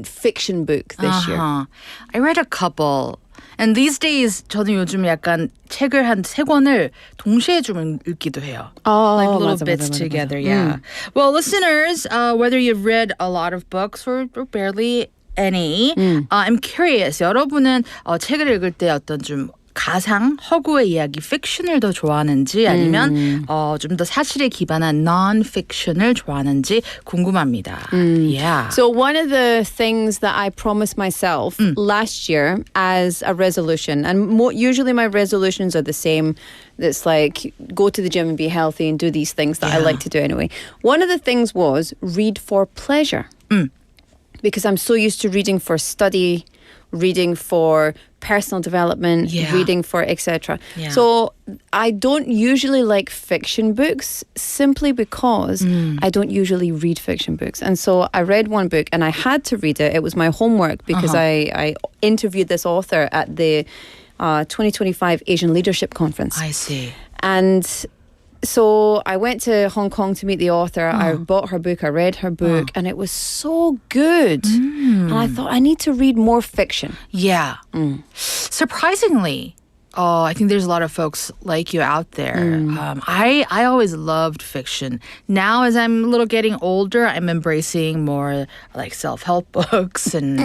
fiction book this year. I read a couple. And these days, 저는 요즘 약간 책을 한 3권을 동시에 좀 읽기도 해요. Like little bits together, yeah. Well, listeners, whether you've read a lot of books or barely any, I'm curious. 여러분은 책을 읽을 때 어떤 좀 가상, 허구의 이야기, fiction을 더 좋아하는지 아니면 좀 더 사실에 기반한 non-fiction을 좋아하는지 궁금합니다. Yeah. So one of the things that I promised myself last year as a resolution, and usually my resolutions are the same. It's like go to the gym and be healthy and do these things that I like to do anyway. One of the things was read for pleasure. Because I'm so used to reading for study, reading for personal development, reading for etc. Yeah. So I don't usually like fiction books simply because I don't usually read fiction books. And so I read 1 book and I had to read it. It was my homework because I interviewed this author at the 2025 Asian Leadership Conference. I see. And so I went to Hong Kong to meet the author. I bought her book, I read her book, and it was so good. And I thought, I need to read more fiction. Yeah. Surprisingly, I think there's a lot of folks like you out there. I always loved fiction. Now, as I'm a little getting older, I'm embracing more like self-help books and,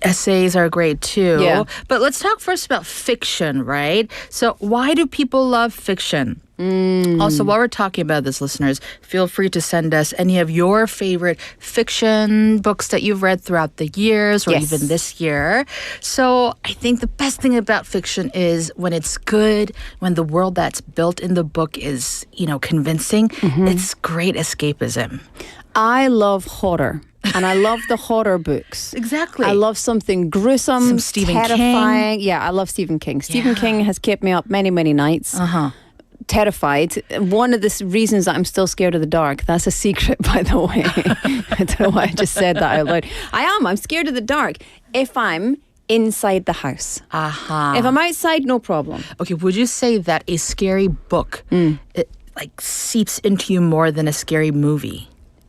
essays are great too. Yeah. But let's talk first about fiction, right? So why do people love fiction? Also, while we're talking about this, listeners, feel free to send us any of your favorite fiction books that you've read throughout the years or even this year. So I think the best thing about fiction is when it's good, when the world that's built in the book is, convincing, it's great escapism. I love horror. And I love the horror books. Exactly. I love something gruesome, Some Stephen terrifying. Yeah, I love Stephen King. Stephen King has kept me up many, many nights. Terrified. One of the reasons that I'm still scared of the dark, that's a secret, by the way. I don't know why I just said that out loud. I'm scared of the dark if I'm inside the house. If I'm outside, no problem. Okay, would you say that a scary book it like seeps into you more than a scary movie?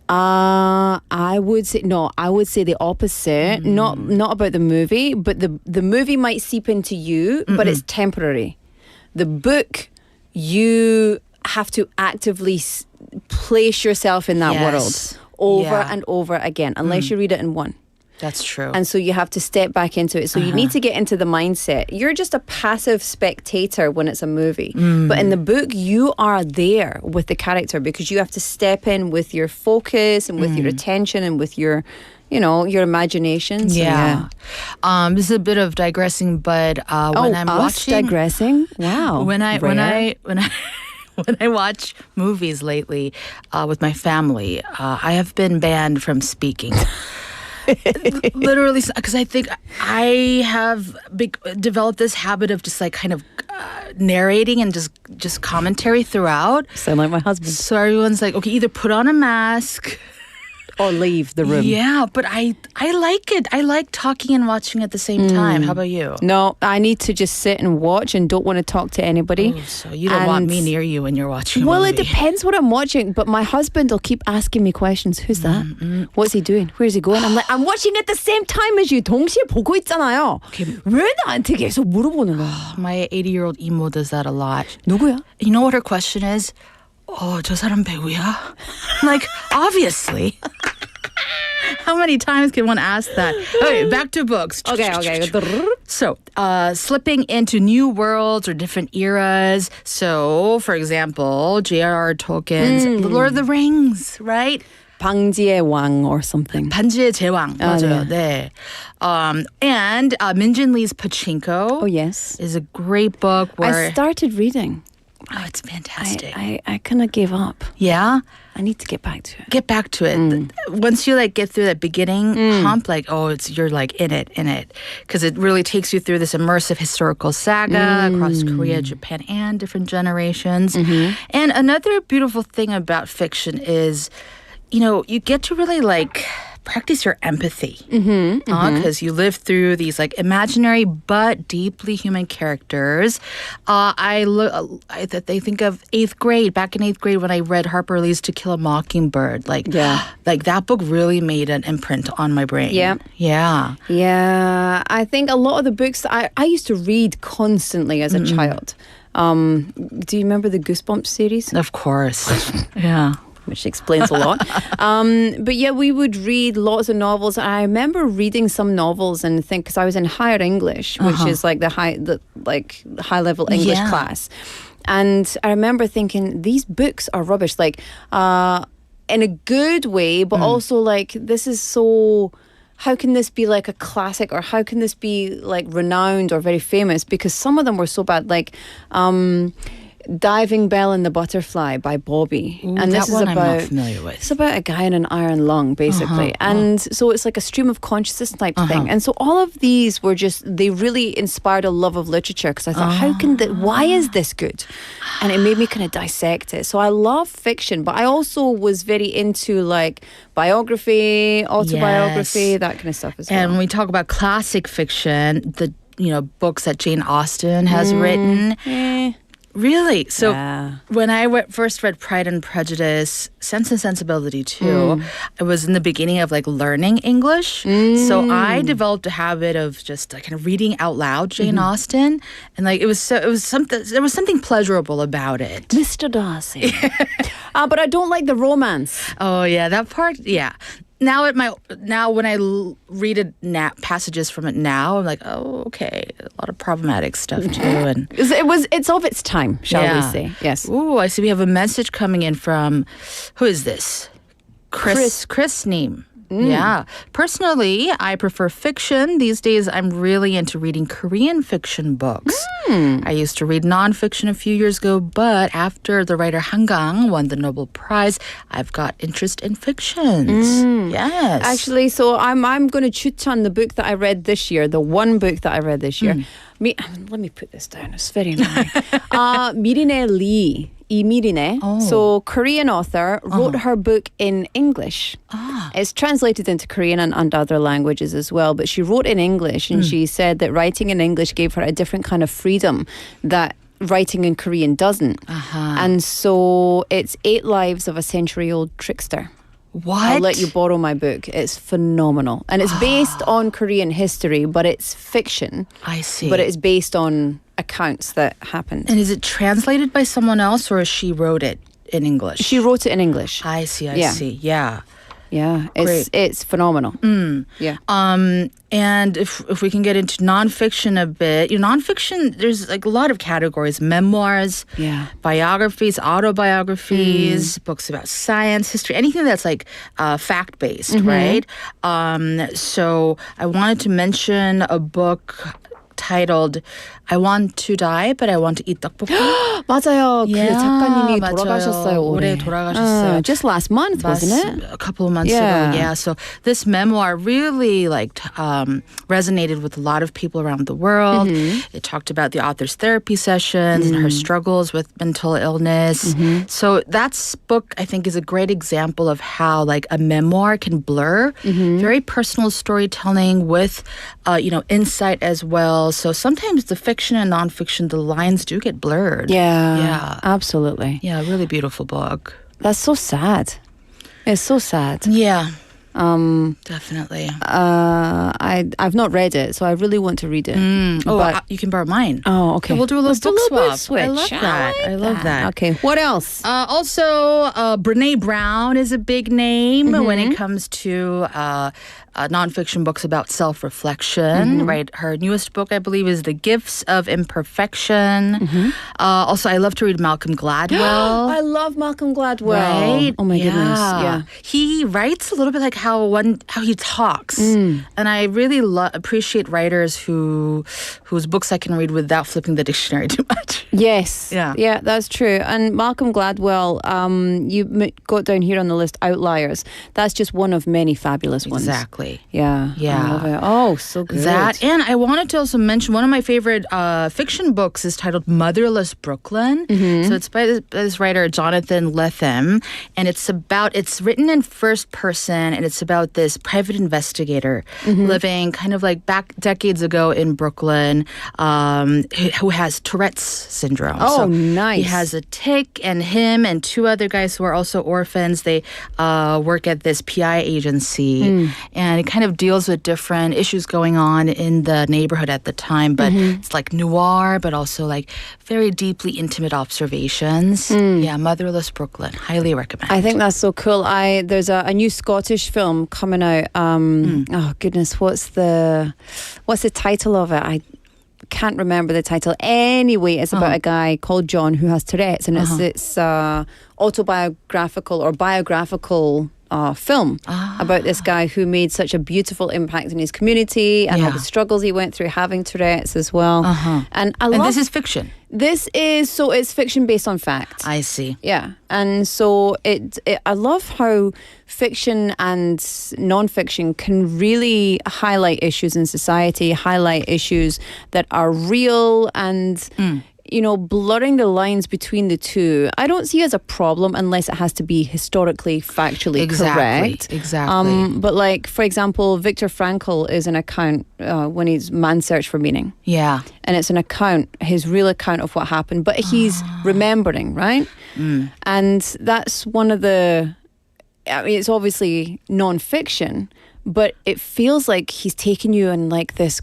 I would say the opposite. Not about the movie, but the movie might seep into you, but it's temporary. The book, you have to actively place yourself in that world over and over again, unless you read it in one. That's true. And so you have to step back into it. So you need to get into the mindset. You're just a passive spectator when it's a movie. But in the book, you are there with the character because you have to step in with your focus and with your attention and with your, your imagination. So, This is a bit of digressing, but when I'm watching digressing, wow. When I watch movies lately with my family, I have been banned from speaking. Literally, because I think I have developed this habit of just like kind of narrating and just commentary throughout. Sound like my husband. So everyone's like, okay, either put on a mask or leave the room. Yeah, but I like it. I like talking and watching at the same time. How about you? No, I need to just sit and watch and don't want to talk to anybody. Oh, so you don't want me near you when you're watching a Well, movie. it depends what I'm watching, but my husband will keep asking me questions. Who's that? What's he doing? Where's he going? I'm like, I'm watching at the same time as you. 동시에 보고 있잖아요. 왜 나한테 계속 물어보는 거야? My 80-year-old emo does that a lot. 누구야? You know what her question is? 저 사람 배우야? Like, obviously. How many times can one ask that? Okay, back to books. Okay. So, slipping into new worlds or different eras. So, for example, J.R.R. Tolkien's The Lord of the Rings, right? 방지의 왕 or something. 반지의 제왕. 맞아요. 네. And Min-jin Lee's Pachinko. Oh, yes. Is a great book where... I started reading. Oh, it's fantastic. I kind of gave up. Yeah? I need to get back to it. Get back to it. Once you like get through that beginning hump, like you're like in it, because it really takes you through this immersive historical saga across Korea, Japan, and different generations. And another beautiful thing about fiction is, you get to really like practice your empathy because you live through these like imaginary but deeply human characters. I think of 8th grade, back in 8th grade when I read Harper Lee's To Kill a Mockingbird. Like that book really made an imprint on my brain. Yeah. I think a lot of the books that I used to read constantly as a child. Do you remember the Goosebumps series? Of course. Yeah. Which explains a lot. But yeah, we would read lots of novels. I remember reading some novels and think, because I was in higher English, which is like the high level English class. And I remember thinking, these books are rubbish, like in a good way, but also like, this is so... How can this be like a classic, or how can this be like renowned or very famous? Because some of them were so bad, like Diving Bell and the Butterfly by Bobby. Ooh, and this that one is about, I'm not familiar with. It's about a guy in an iron lung, basically. And so it's like a stream of consciousness type thing. And so all of these were just, they really inspired a love of literature, because I thought, why is this good? And it made me kind of dissect it. So I love fiction, but I also was very into like biography, autobiography, that kind of stuff as well. And when we talk about classic fiction, the books that Jane Austen has written, Really? So Yeah. when I first read Pride and Prejudice, Sense and Sensibility too, I was in the beginning of like learning English. So I developed a habit of just like kind of reading out loud Jane Austen, and like it was something. There was something pleasurable about it. Mr. Darcy. But I don't like the romance. Oh yeah, that part. Yeah. Now when I read passages from it now, I'm like, oh, okay, a lot of problematic stuff too, and It's of its time, shall we Yeah. say? Yes. Ooh, I see we have a message coming in from, who is this? Chris Neem. Yeah. Personally, I prefer fiction. These days, I'm really into reading Korean fiction books. I used to read nonfiction a few years ago, but after the writer Han Gang won the Nobel Prize, I've got interest in fictions. Yes. Actually, so I'm going to chuchan the book that I read this year, the one book that I read this year. Let me put this down. It's very annoying. Mirine Lee. Mirine. So Korean author wrote her book in English. It's translated into Korean and other languages as well, but she wrote in English, and she said that writing in English gave her a different kind of freedom that writing in Korean doesn't. And so it's 8 Lives of a Century-Old Trickster. What? I'll let you borrow my book. It's phenomenal. And it's based on Korean history, but it's fiction. I see. But it's based on accounts that happened. And is it translated by someone else, or she wrote it in English? She wrote it in English. I see. I Yeah. see. Yeah. Yeah, Great. it's phenomenal. Yeah. And if we can get into nonfiction a bit, nonfiction, there's like a lot of categories: memoirs, Yeah. biographies, autobiographies, books about science, history, anything that's like fact based, right? So I wanted to mention a book titled "I Want to Die, but I Want to Eat 떡볶이." 맞아요. 그 Yeah, 작가님이 맞아요. 돌아가셨어요. 올해 돌아가셨어요. Just last month, wasn't it? A couple of months Yeah. ago. Yeah. So this memoir really resonated with a lot of people around the world. It talked about the author's therapy sessions and her struggles with mental illness. So that book, I think, is a great example of how like a memoir can blur very personal storytelling with, insight as well. So sometimes the fiction and nonfiction, the lines do get blurred. Yeah. Absolutely. Yeah, really beautiful book. That's so sad. It's so sad. Yeah. Definitely. I've not read it, so I really want to read it. You can borrow mine. Oh, okay. We'll do a little Let's book do a little swap. bit I love switch. that. I love that. Okay, what else? Also, Brene Brown is a big name when it comes to nonfiction books about self-reflection, right? Her newest book, I believe, is The Gifts of Imperfection. Also, I love to read Malcolm Gladwell. I love Malcolm Gladwell. Right? Oh my goodness. Yeah. He writes a little bit like how he talks. And I really appreciate writers whose books I can read without flipping the dictionary too much. Yes. Yeah. Yeah, that's true. And Malcolm Gladwell, you got down here on the list, Outliers. That's just one of many fabulous ones. Exactly. Yeah. Yeah. I love it. Oh, so good. That, and I wanted to also mention one of my favorite fiction books is titled Motherless Brooklyn. So it's by this writer, Jonathan Lethem, and it's written in first person, and it's about this private investigator living kind of like back decades ago in Brooklyn, who has Tourette's syndrome. Oh, so nice. He has a tic, and him and 2 other guys who are also orphans, they work at this PI agency, and it kind of deals with different issues going on in the neighborhood at the time, but it's like noir, but also like very deeply intimate observations. Yeah, Motherless Brooklyn, highly recommend. I think that's so cool. There's a new Scottish film coming out. Oh goodness, what's the title of it? I can't remember the title. Anyway, it's about a guy called John who has Tourette's, and it's autobiographical or biographical film about this guy who made such a beautiful impact in his community and all the struggles he went through having Tourette's as well. And this is fiction. It's fiction based on fact. I see. Yeah, and so I love how fiction and non-fiction can really highlight issues in society, highlight issues that are real and blurring the lines between the two, I don't see as a problem unless it has to be historically, factually correct. Exactly. But like, for example, Viktor Frankl is an account when he's Man's Search for Meaning. Yeah. And it's an account, his real account of what happened, but he's remembering, right? And that's one of the, it's obviously non-fiction, but it feels like he's taking you in like this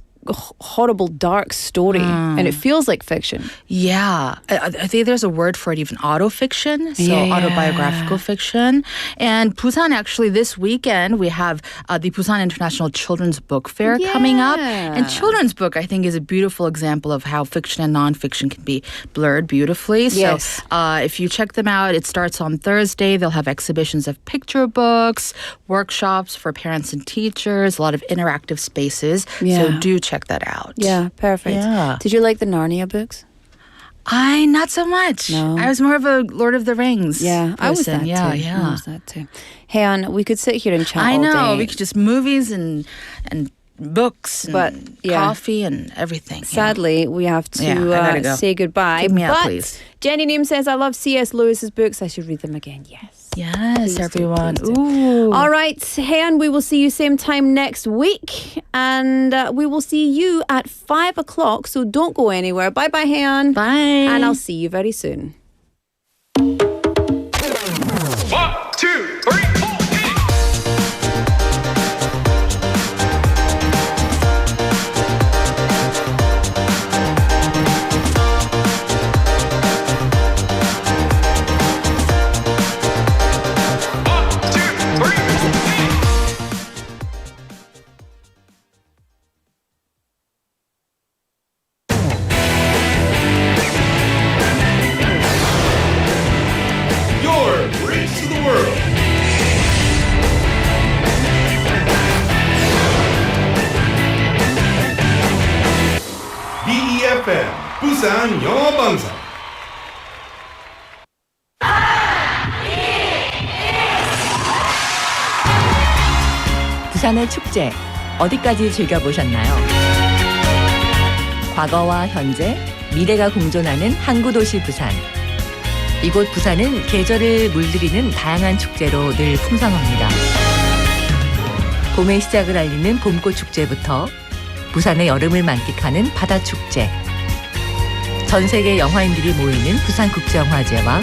horrible dark story and it feels like fiction. Yeah, I think there's a word for it, even autofiction, so autobiographical fiction. And Busan, actually this weekend we have the Busan International Children's Book Fair coming up, and children's book I think is a beautiful example of how fiction and nonfiction can be blurred beautifully. So if you check them out, it starts on Thursday. They'll have exhibitions of picture books, workshops for parents and teachers, a lot of interactive spaces. So do check that out. Yeah, perfect. Yeah. Did you like the Narnia books? Not so much. No. I was more of a Lord of the Rings person. I was that too. I was that too. Hey, Anne, we could sit here and chat all day. We could just movies and books and coffee and everything. Sadly, we have to I gotta go. say goodbye. Give me out, but please. Jenny Neem says, I love C.S. Lewis's books. I should read them again. Yes. Yes, everyone. Please do. Ooh. All right, Hean, we will see you same time next week. And we will see you at 5 o'clock. So don't go anywhere. Bye-bye, Hean. Bye. And I'll see you very soon. 1, 2, 3, 4. 부산영어방송. 부산의 축제 어디까지 즐겨보셨나요? 과거와 현재, 미래가 공존하는 항구도시 부산. 이곳 부산은 계절을 물들이는 다양한 축제로 늘 풍성합니다. 봄의 시작을 알리는 봄꽃 축제부터 부산의 여름을 만끽하는 바다축제, 전 세계 영화인들이 모이는 부산국제영화제와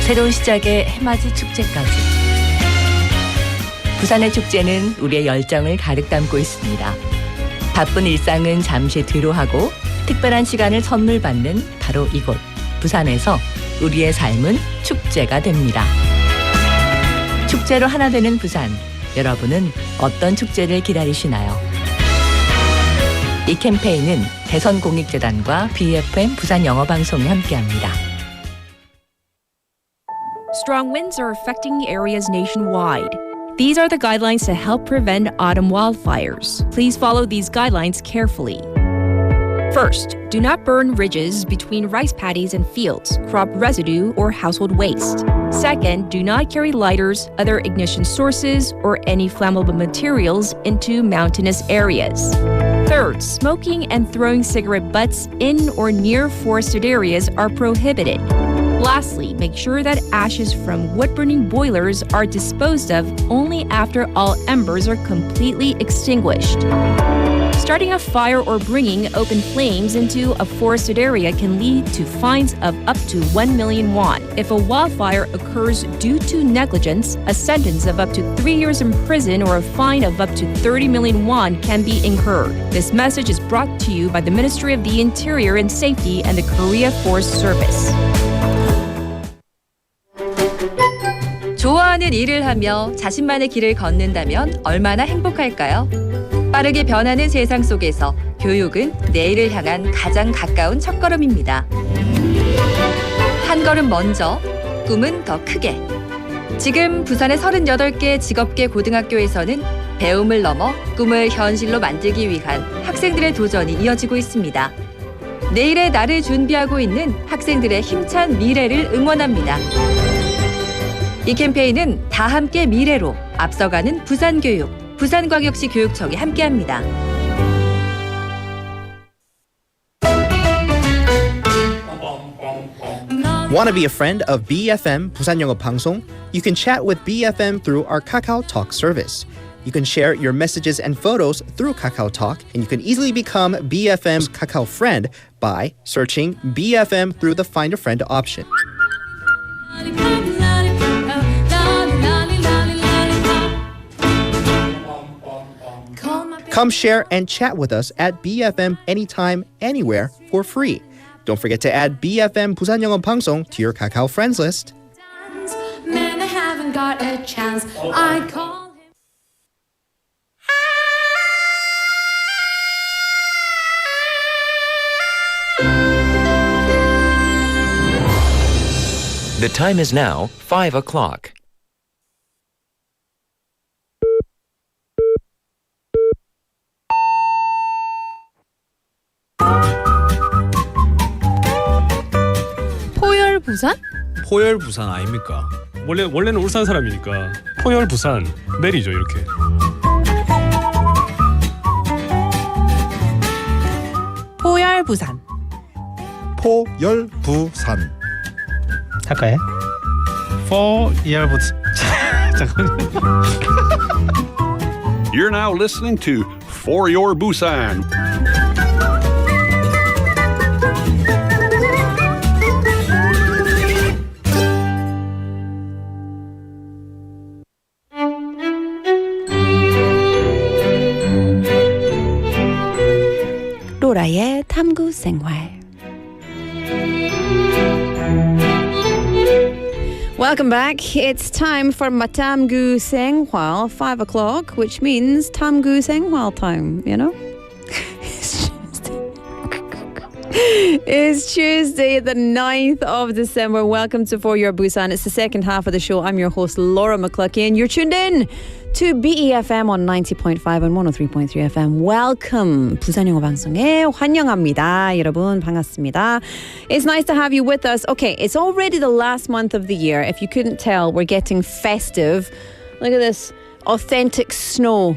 새로운 시작의 해맞이 축제까지. 부산의 축제는 우리의 열정을 가득 담고 있습니다. 바쁜 일상은 잠시 뒤로하고 특별한 시간을 선물 받는 바로 이곳 부산에서 우리의 삶은 축제가 됩니다. 축제로 하나 되는 부산, 여러분은 어떤 축제를 기다리시나요? 이 캠페인은 대선공익재단과 BFM 부산영어방송이 함께합니다. Strong winds are affecting areas nationwide. These are the guidelines to help prevent autumn wildfires. Please follow these guidelines carefully. First, do not burn ridges between rice paddies and fields, crop residue, or household waste. Second, do not carry lighters, other ignition sources, or any flammable materials into mountainous areas. Third, smoking and throwing cigarette butts in or near forested areas are prohibited. Lastly, make sure that ashes from wood-burning boilers are disposed of only after all embers are completely extinguished. Starting a fire or bringing open flames into a forested area can lead to fines of up to 1 million won. If a wildfire occurs due to negligence, a sentence of up to 3 years in prison or a fine of up to 30 million won can be incurred. This message is brought to you by the Ministry of the Interior and Safety and the Korea Forest Service. 좋아하는 일을 하며 자신만의 길을 걷는다면 얼마나 행복할까요? 빠르게 변하는 세상 속에서 교육은 내일을 향한 가장 가까운 첫걸음입니다. 한 걸음 먼저, 꿈은 더 크게. 지금 부산의 38개 직업계 고등학교에서는 배움을 넘어 꿈을 현실로 만들기 위한 학생들의 도전이 이어지고 있습니다. 내일의 나를 준비하고 있는 학생들의 힘찬 미래를 응원합니다. 이 캠페인은 다 함께 미래로 앞서가는 부산교육, 부산광역시 교육청이 함께합니다. Want to be a friend of BFM 부산영어방송? You can chat with BFM through our Kakao Talk service. You can share your messages and photos through Kakao Talk, and you can easily become BFM's Kakao friend by searching BFM through the Find a Friend option. Come share and chat with us at BFM anytime, anywhere for free. Don't forget to add BFM 부산영어방송 to your Kakao friends list. Man, I haven't got a chance. I call him. The time is now 5 o'clock. 포열 부산? 포열 부산 아닙니까? 원래는 울산 사람이니까 포열 부산 내리죠 이렇게. 포열 부산. 포열 부산. 할까요? 포열 부산. 잠깐만요. You're now listening to For Your Busan. 로라의 탐구생활. Welcome back. It's time for my 탐구생활, 5 o'clock, which means 탐구생활 time, you know? It's Tuesday, the 9th of December. Welcome to For Your Busan. It's the second half of the show. I'm your host, Laura McCluckey, and you're tuned in to BEFM on 90.5 and 103.3 FM. Welcome. 부산영어방송에 환영합니다. 여러분 반갑습니다. It's nice to have you with us. Okay, it's already the last month of the year. If you couldn't tell, we're getting festive. Look at this authentic snow.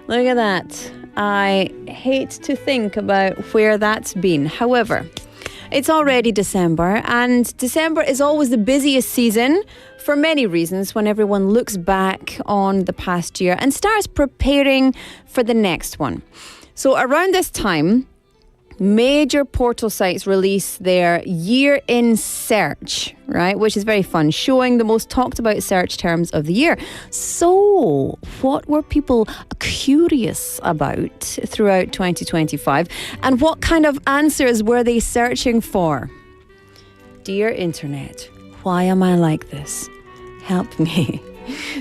Look at that. I hate to think about where that's been. However, it's already December, and December is always the busiest season for many reasons when everyone looks back on the past year and starts preparing for the next one. So around this time, major portal sites release their year in search, right? Which is very fun, showing the most talked about search terms of the year. So, what were people curious about throughout 2025? And what kind of answers were they searching for? Dear Internet, why am I like this? Help me.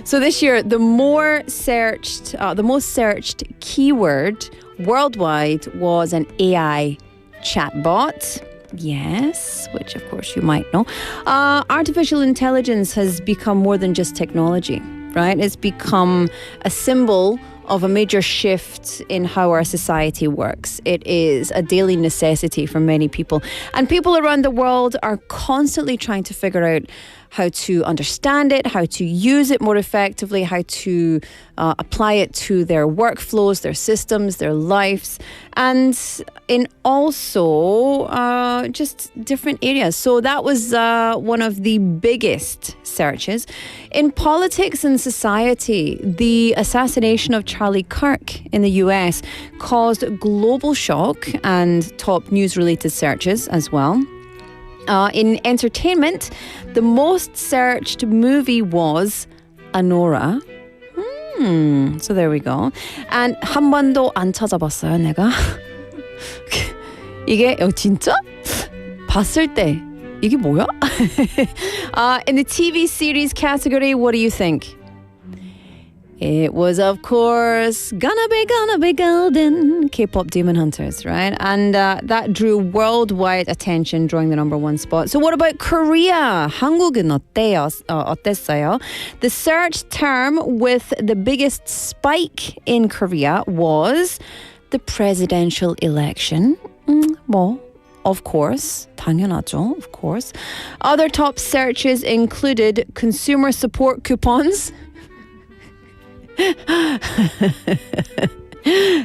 So this year, the most searched keyword worldwide was an AI chatbot. Yes, which of course you might know. Artificial intelligence has become more than just technology, right? It's become a symbol of a major shift in how our society works. It is a daily necessity for many people. And people around the world are constantly trying to figure out how to understand it, how to use it more effectively, how to apply it to their workflows, their systems, their lives, and in also just different areas. So that was one of the biggest searches. In politics and society, the assassination of Charlie Kirk in the US caused global shock and top news-related searches as well. In entertainment, the most searched movie was Anora. So there we go. And 한 번도 안 찾아봤어요, 내가. 이게 진짜? 봤을 때 이게 뭐야? In the TV series category, what do you think? It was, of course, gonna be golden, K-pop Demon Hunters, right? And that drew worldwide attention, drawing the #1 spot. So what about Korea? 한국은 어땠어요? The search term with the biggest spike in Korea was the presidential election. Of course, 당연하죠, of course. Other top searches included consumer support coupons.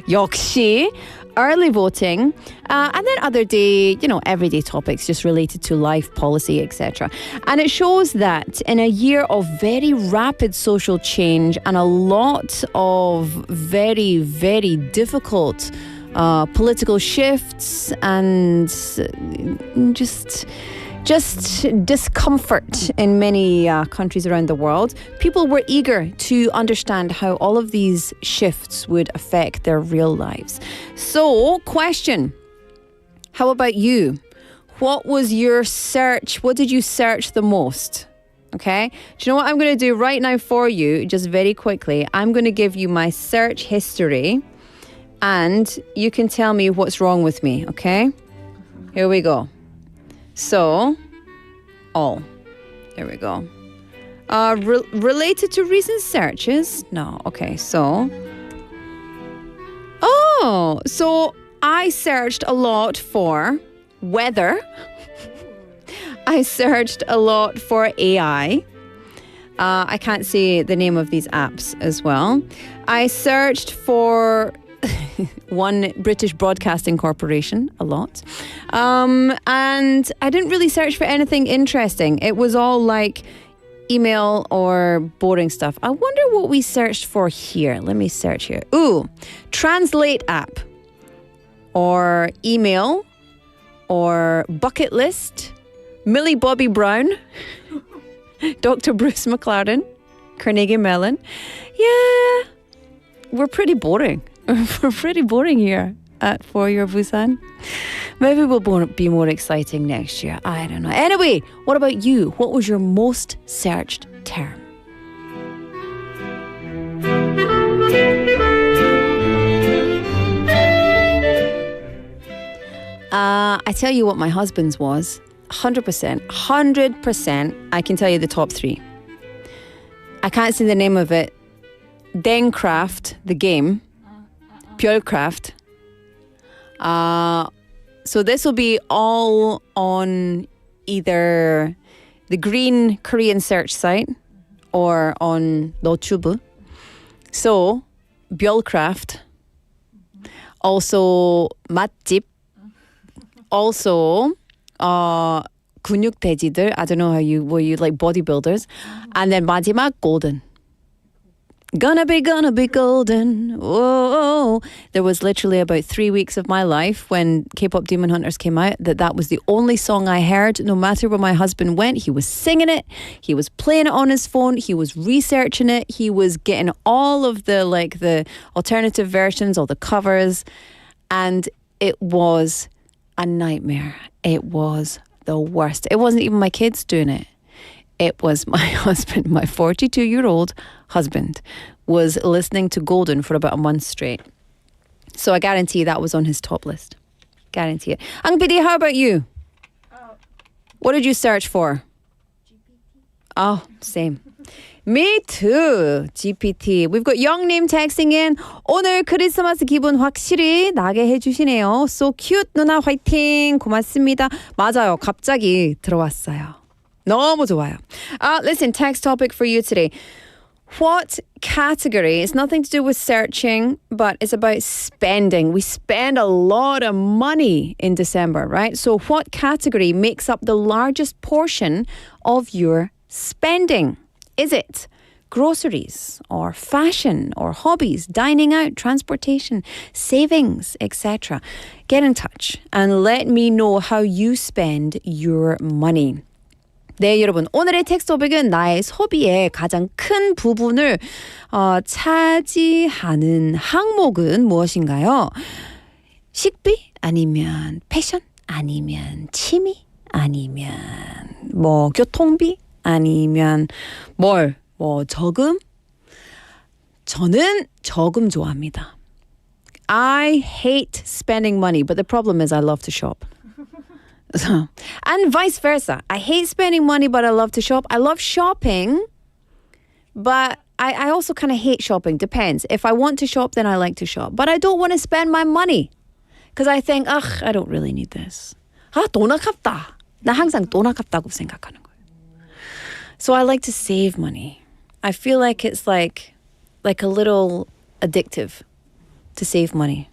역시 early voting, and then other day, everyday topics just related to life, policy, etc. And it shows that in a year of very rapid social change and a lot of very, very difficult political shifts and just discomfort in many countries around the world, people were eager to understand how all of these shifts would affect their real lives. So, question, how about you? What was your search? What did you search the most? Okay? Do you know what I'm going to do right now for you, just very quickly? I'm going to give you my search history and you can tell me what's wrong with me, okay? Here we go. So, there we go. Related to recent searches? No, okay, so. So I searched a lot for weather. I searched a lot for AI. I can't say the name of these apps as well. I searched for one British Broadcasting Corporation a lot. And I didn't really search for anything interesting. It was all like email or boring stuff. I wonder what we searched for here. Let me search here. Translate app or email or bucket list, Millie Bobby Brown, Dr. Bruce McLaren, Carnegie Mellon. Yeah, we're pretty boring. We're pretty boring here at For Your Busan. Maybe we'll be more exciting next year. I don't know. Anyway, what about you? What was your most searched term? I tell you what my husband's was. 100%. 100%. I can tell you the top three. I can't say the name of it. Dencraft, the game. Björkraft. So this will be all on either the green Korean search site or on YouTube. So Björkraft, also 맛집, also 근육돼지들. I don't know how you like bodybuilders, and then 마지막 golden. Gonna be golden. Whoa. There was literally about 3 weeks of my life when K-pop Demon Hunters came out that was the only song I heard. No matter where my husband went, he was singing it. He was playing it on his phone. He was researching it. He was getting all of the alternative versions, all the covers. And it was a nightmare. It was the worst. It wasn't even my kids doing it. It was my husband, my 42-year-old husband, was listening to Golden for about a month straight. So I guarantee that was on his top list. Guarantee it. Ang PD, how about you? What did you search for? GPT. Oh, same. Me too. GPT. We've got Young Name texting in. 오늘 크리스마스 기분 확실히 나게 해주시네요. So cute 누나 화이팅. 고맙습니다. 맞아요. 갑자기 들어왔어요. 너무 좋아요. Listen, text topic for you today. What category, it's nothing to do with searching, but it's about spending. We spend a lot of money in December, right? So what category makes up the largest portion of your spending? Is it groceries or fashion or hobbies, dining out, transportation, savings, etc.? Get in touch and let me know how you spend your money. 네, 여러분. 오늘의 텍스트 토픽은 나의 소비의 가장 큰 부분을 차지하는 항목은 무엇인가요? 식비? 아니면 패션? 아니면 취미? 아니면 교통비? 아니면 저금? 저는 저금 좋아합니다. I hate spending money, but the problem is I love to shop. And vice versa. I hate spending money, but I love to shop. I love shopping, but I also kind of hate shopping. Depends. If I want to shop, then I like to shop. But I don't want to spend my money because I think, I don't really need this. 돈 아깝다. 나 항상 돈 아깝다고 생각하는 거예요. So I like to save money. I feel like it's like a little addictive to save money.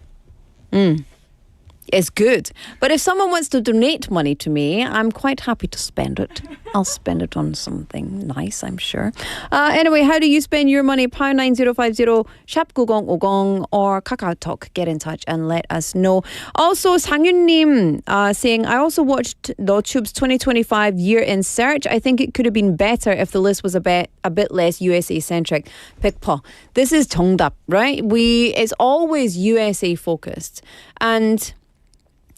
is good. But if someone wants to donate money to me, I'm quite happy to spend it. I'll spend it on something nice, I'm sure. Anyway, how do you spend your money? pound 9050 샵 9050 or KakaoTalk. Get in touch and let us know. Also, 상윤님 saying, I also watched the Tube's 2025 year-end search. I think it could have been better if the list was a bit less USA-centric. 백퍼. This is 정답, right? It's always USA focused. And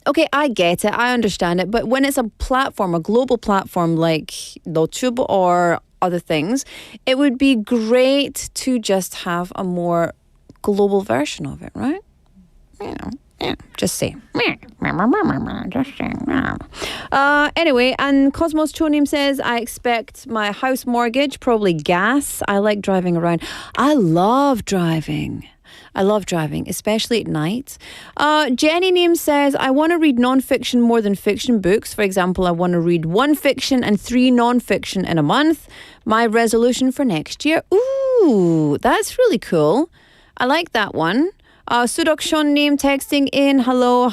okay, I get it. I understand it. But when it's a platform, a global platform like YouTube or other things, it would be great to just have a more global version of it, right? You know, yeah, just say. Just saying. Anyway, and Cosmos Chonim says, I expect my house mortgage, probably gas. I like driving around. I love driving, especially at night. Jenny Name says, I want to read non-fiction more than fiction books. For example, I want to read 1 fiction and 3 non-fiction in a month. My resolution for next year. Ooh, that's really cool. I like that one. Sudokshan Name texting in, hello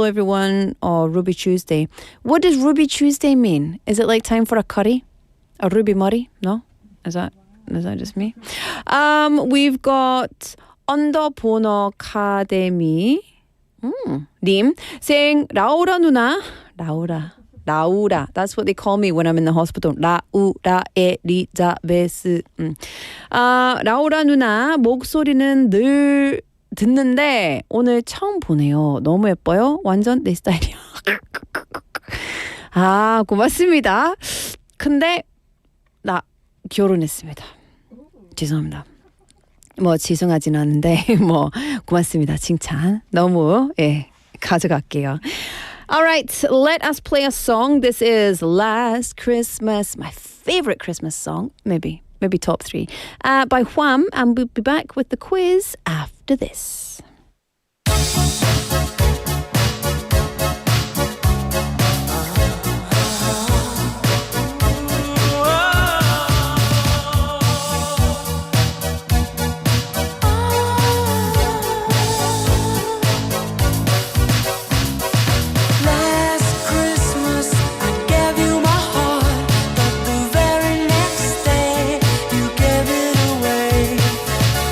everyone. Oh, Ruby Tuesday. What does Ruby Tuesday mean? Is it like time for a curry? A Ruby Murray? No? Is that just me? We've got 언더보너 카데미 님 saying 라우라 누나 라우라 that's what they call me when I'm in the hospital. 라우라 엘리자베스. 라우라 누나 목소리는 늘 듣는데 오늘 처음 보네요. 너무 예뻐요. 완전 내 스타일이야. 아, 고맙습니다. 근데 나 결혼했습니다. 죄송합니다. 뭐 죄송하지는 않은데 뭐 고맙습니다. 칭찬 너무 가져갈게요. Alright, let us play a song. This is Last Christmas, my favorite Christmas song, maybe top 3, by Wham, and we'll be back with the quiz after this.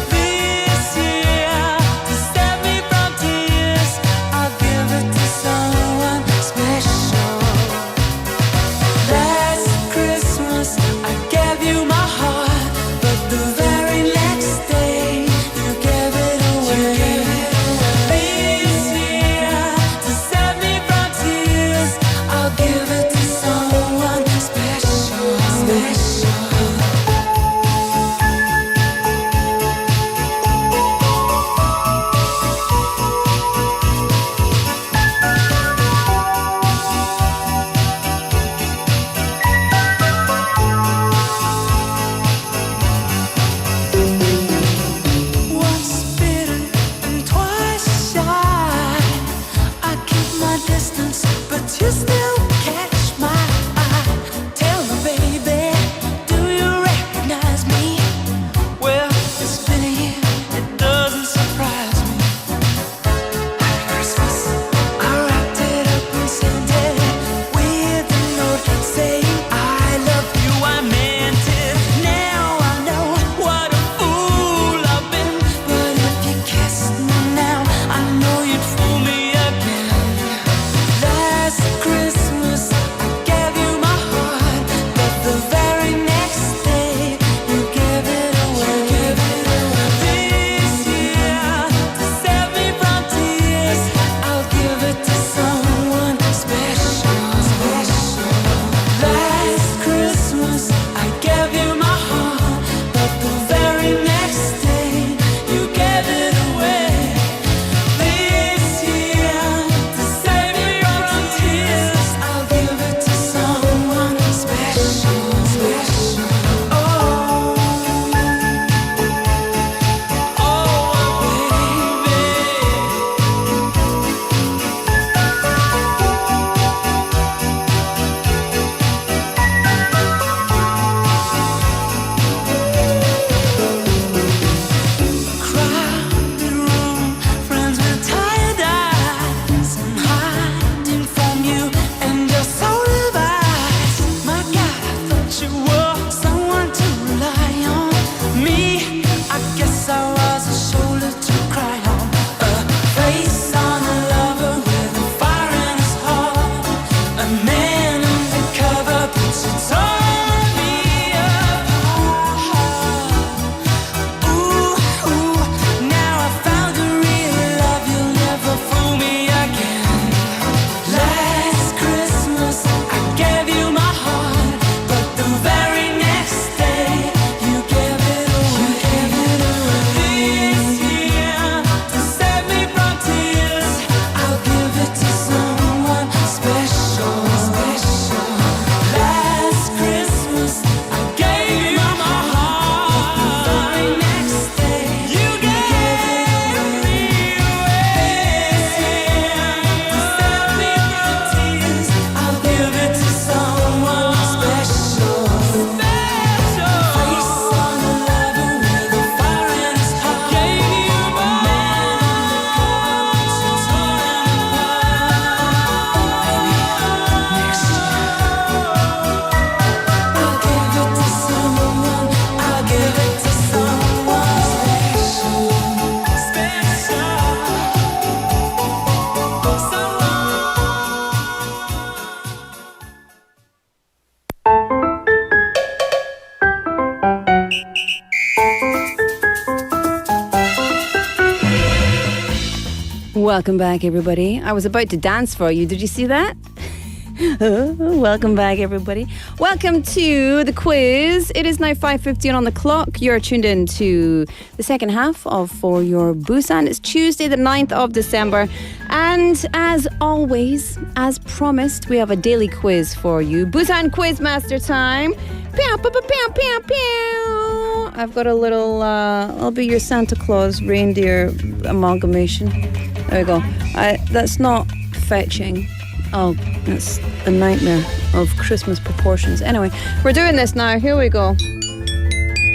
This year, to save me from tears. Welcome back, everybody. I was about to dance for you. Did you see that? Welcome back, everybody. Welcome to the quiz. It is now 5:15 on the clock. You're tuned in to the second half of For Your Busan. It's Tuesday, the 9th of December. And as always, as promised, we have a daily quiz for you. Busan Quizmaster time. Pew, pew, pew, pew, pew, pew. I've got a little, I'll be your Santa Claus reindeer amalgamation. There we go. That's not fetching. Oh, that's a nightmare of Christmas proportions. Anyway, we're doing this now. Here we go.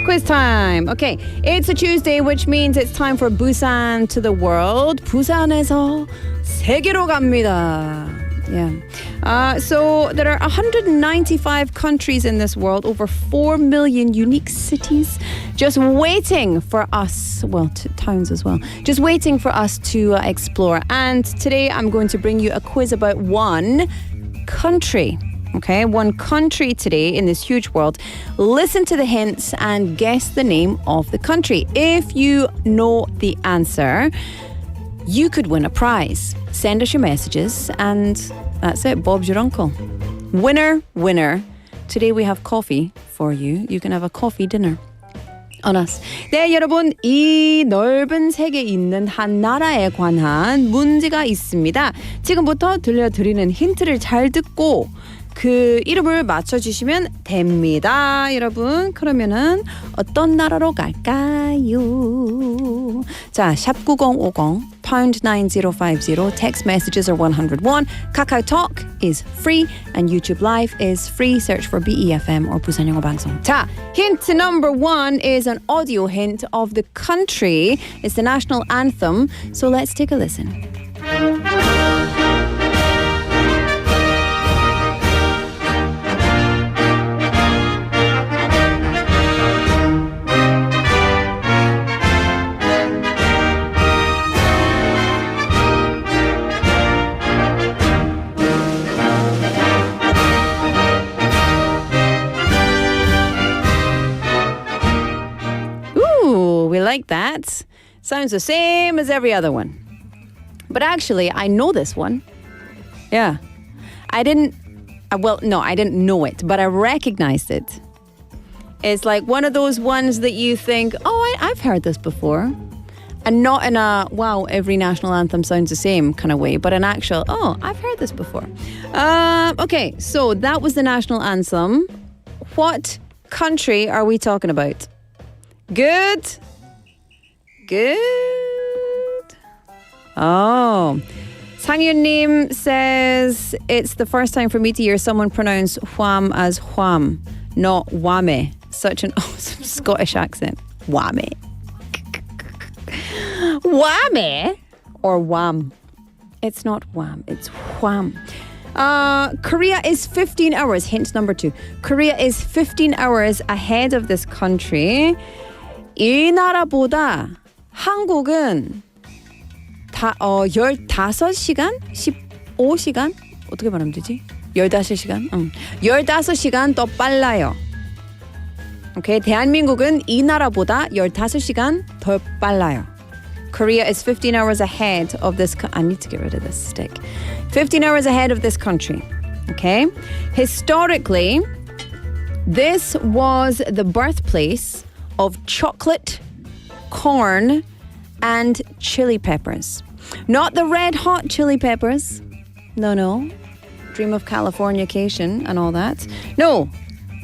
Quiz time. Okay, it's a Tuesday, which means it's time for Busan to the world. 부산에서 세계로 갑니다. Yeah. So there are 195 countries in this world, over 4 million unique cities just waiting for us, well, towns as well, just waiting for us to explore. And today I'm going to bring you a quiz about one country. Okay, one country today in this huge world. Listen to the hints and guess the name of the country. If you know the answer, you could win a prize. Send us your messages and that's it. Bob's your uncle. Winner, winner. Today we have coffee for you. You can have a coffee dinner on us. 네, 여러분. 이 넓은 세계에 있는 한 나라에 관한 문제가 있습니다. 지금부터 들려드리는 힌트를 잘 듣고 그 이름을 맞춰주시면 됩니다. 여러분, 그러면은 어떤 나라로 갈까요? 자, 샵 9050, pound 9050, text messages are 101, KakaoTalk is free, and YouTube Live is free. Search for BEFM or 부산영어방송. 자, hint number 1 is an audio hint of the country. It's the national anthem, so let's take a listen. We like that. Sounds the same as every other one. But actually, I know this one. Yeah. I didn't know it, but I recognized it. It's like one of those ones that you think, oh, I've heard this before. And not in a, wow, every national anthem sounds the same kind of way, but an actual, oh, I've heard this before. Okay, so that was the national anthem. What country are we talking about? Good. Oh. Sangyunnim says, it's the first time for me to hear someone pronounce Hwam as Hwam, not Wame. Such an awesome Scottish accent. Wame. Wame or Wham? It's not Wham, it's Wham. Korea is 15 hours, hint number 2. Korea is 15 hours ahead of this country. 이 나라보다 한국은 15시간? 15시간? 어떻게 말하면 되지? 15시간? 15시간 더 빨라요. 오케이, 대한민국은 이 나라보다 15시간 더 빨라요. Korea is 15 hours ahead of this I need to get rid of this stick. 15 hours ahead of this country. Okay? Historically, this was the birthplace of chocolate, corn, and chili peppers. Not the red hot chili peppers. No. Dream of Californication and all that. No,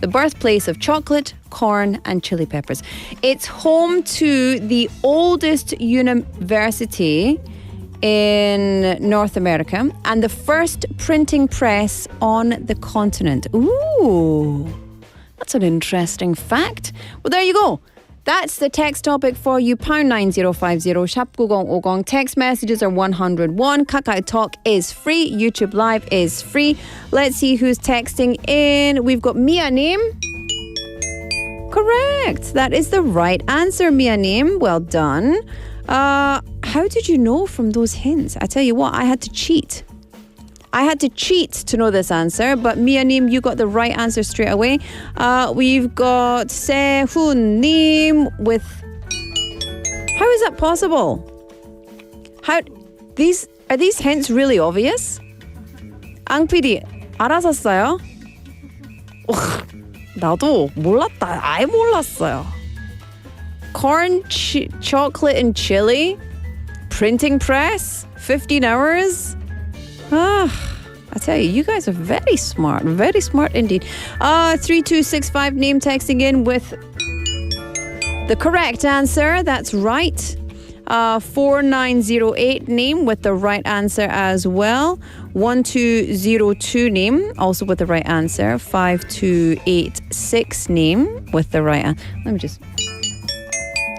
the birthplace of chocolate, corn, and chili peppers. It's home to the oldest university in North America and the first printing press on the continent. Ooh, that's an interesting fact. Well, there you go. That's the text topic for you. Pound 9050, 샵 9050. Text messages are 101. KakaoTalk is free. YouTube Live is free. Let's see who's texting in. We've got Mianim. Correct. That is the right answer, Mianim. Well done. How did you know from those hints? I tell you what, I had to cheat. I had to cheat to know this answer, but Mianim, you got the right answer straight away. We've got Sehun-nim with... How is that possible? How... Are these hints really obvious? 앙PD 알아섰어요? 나도 몰랐다. 아예 몰랐어요. Corn, chocolate and chili, printing press, 15 hours. I tell you, you guys are very smart indeed. 3265 name texting in with the correct answer. That's right. 4908 name with the right answer as well. 1202 name also with the right answer. 5286 name with the right answer. Let me just...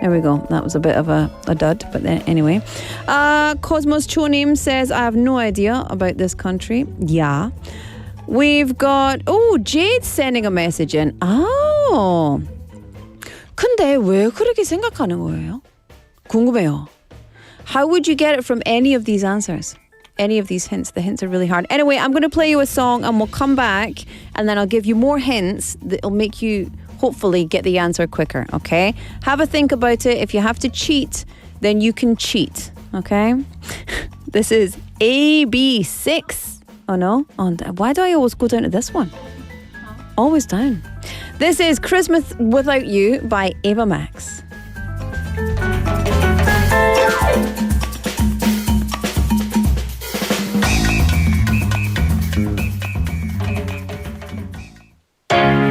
There we go. That was a bit of a dud, but then anyway. Cosmos Chonim says, I have no idea about this country. Yeah. We've got... Oh, Jade's sending a message in. Oh. 근데 왜 그렇게 생각하는 거예요? 궁금해요. How would you get it from any of these answers? Any of these hints? The hints are really hard. Anyway, I'm going to play you a song and we'll come back and then I'll give you more hints that'll make you hopefully get the answer quicker, okay? Have a think about it. If you have to cheat, then you can cheat, okay? This is AB6. Oh no? Oh, why do I always go down to this one? Always down. This is Christmas Without You by Ava Max.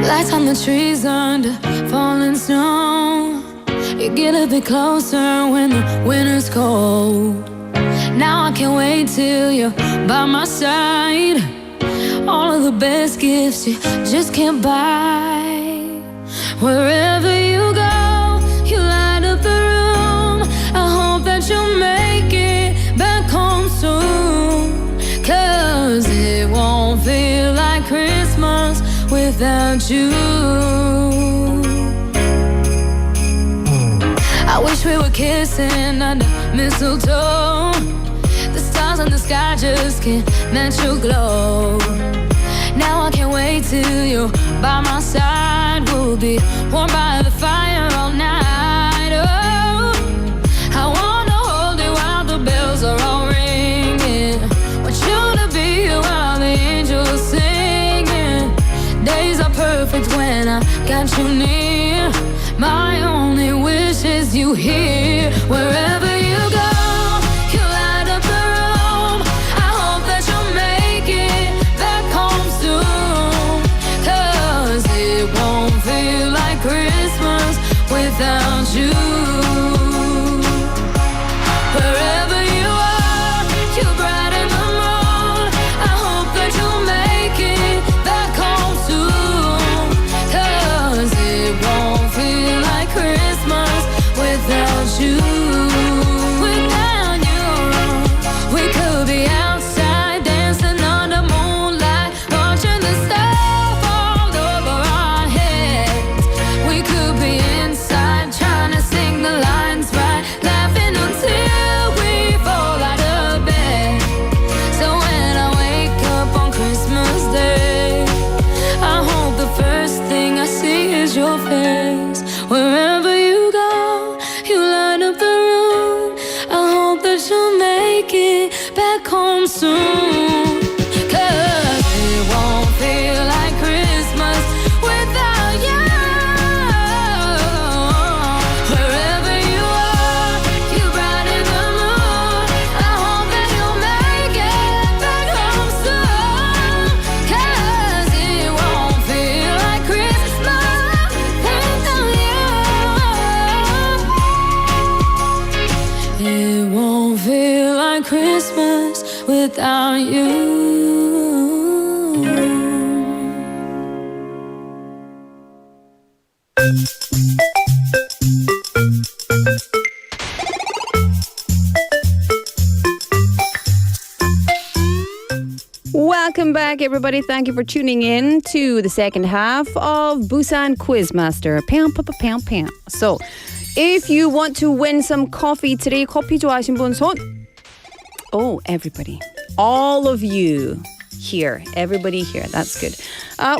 Lights on the trees under falling snow. You get a bit closer when the winter's cold. Now I can't wait till you're by my side. All of the best gifts you just can't buy. Wherever you go, you light up the room. I hope that you'll make it back home soon. 'Cause it won't feel like Christmas without you. I wish we were kissing under mistletoe. The stars in the sky just can't match your glow. Now I can't wait till you're by my side. We'll be warm by the fire all night. Oh, I wanna hold you while the bells are all ringing. Want you to be here while the angels singing. Days are perfect when I got you near. My only wish is you here. Wherever you go, you light up the room. I hope that you'll make it back home soon. 'Cause it won't feel like Christmas without you. Wherever you are, you brighten the moon. I hope that you'll make it back home soon. 'Cause it won't feel like Christmas without you. Without you, we could be outside dancing under moonlight, watching the stars fall over our heads. We could be inside trying to sing the lines right, laughing until we fall out of bed. So when I wake up on Christmas Day, I hope the first thing I see is your face. Wherever you go, you light up the room. I hope that you'll make it back home soon. 'Cause it won't feel like Christmas without you. Wherever you are, you brighten the moon. I hope that you'll make it back home soon. 'Cause it won't feel like Christmas without you. It won't feel like Christmas without you. Welcome back, everybody. Thank you for tuning in to the second half of Busan Quizmaster. Pam, pam, pam, pam. So, if you want to win some coffee today, 커피 좋아하신 분 손. Oh, everybody. All of you here. Everybody here. That's good.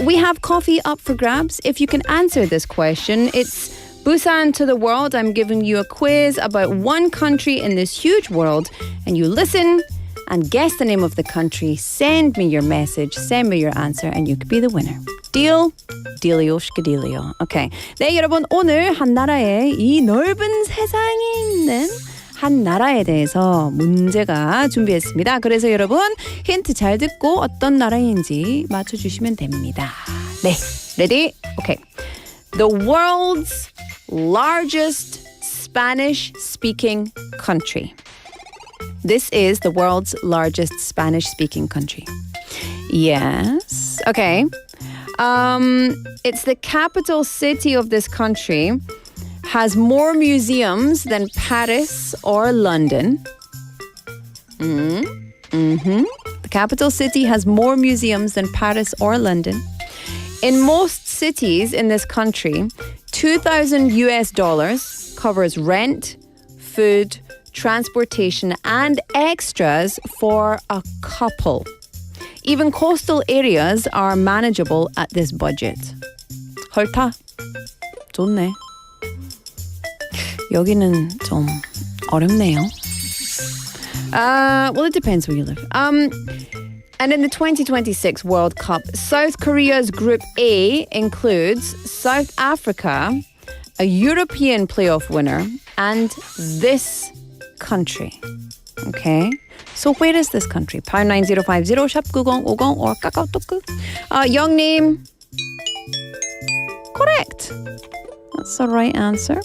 We have coffee up for grabs. If you can answer this question, it's Busan to the world. I'm giving you a quiz about one country in this huge world, and you listen and guess the name of the country. Send me your message, send me your answer, and you could be the winner. Deal? Dealio, shkadilio. Okay. 네, 여러분, 오늘 한 나라의 이 넓은 세상에 있는 한 나라에 대해서 문제가 준비했습니다. 그래서 여러분, 힌트 잘 듣고 어떤 나라인지 맞춰주시면 됩니다. 네, ready? Okay. The world's largest Spanish-speaking country. This is the world's largest Spanish-speaking country. Yes. Okay. It's the capital city of this country. Has more museums than Paris or London. The capital city has more museums than Paris or London. In most cities in this country, $2,000 covers rent, food, transportation, and extras for a couple. Even coastal areas are manageable at this budget. 헐타. 좋네. 여기는 좀 어렵네요. Well, it depends where you live. And in the 2026 World Cup, South Korea's Group A includes South Africa, a European playoff winner, and this country. Okay? So where is this country? pound 9050 샵 9050 or 카카오톡. 영님. Correct. That's the right answer.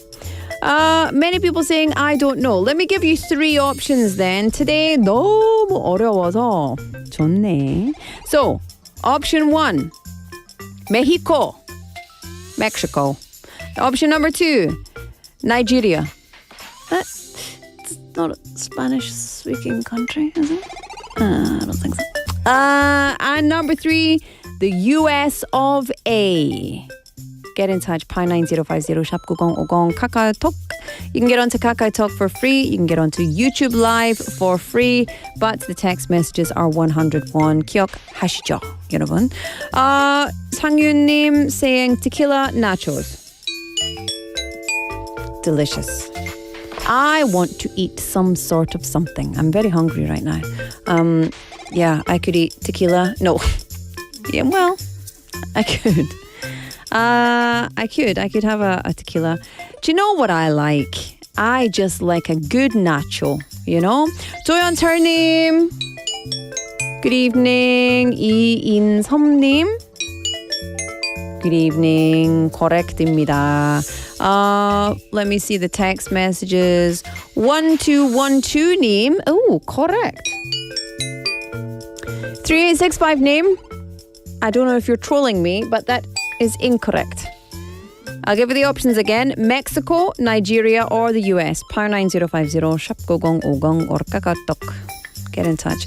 Many people saying I don't know. Let me give you 3 options then. Today 너무 어려워서 좋네. So, option 1. Mexico. Mexico. Option number 2. Nigeria. It's not a Spanish-speaking country, is it? I don't think so. And number 3, the US of A. Get in touch, pound 9050 샵 9050 카카오톡. You can get onto KakaoTalk for free. You can get onto YouTube Live for free. But the text messages are 101. 기억하시죠, 여러분? 상윤님 saying tequila nachos. Delicious. I want to eat some sort of something. I'm very hungry right now. Yeah, I could eat tequila. No. Yeah, well, I could. I could have a tequila. Do you know what I like? I just like a good nacho, you know? 조연철님. Good evening. 이인섭님. Good evening. Correct입니다. Let me see the text messages. 1212님. Oh, correct. 3865 name. I don't know if you're trolling me, but that is incorrect. I'll give you the options again. Mexico, Nigeria, or the US. pound 9050 샵 9050 or 카카오톡. Get in touch.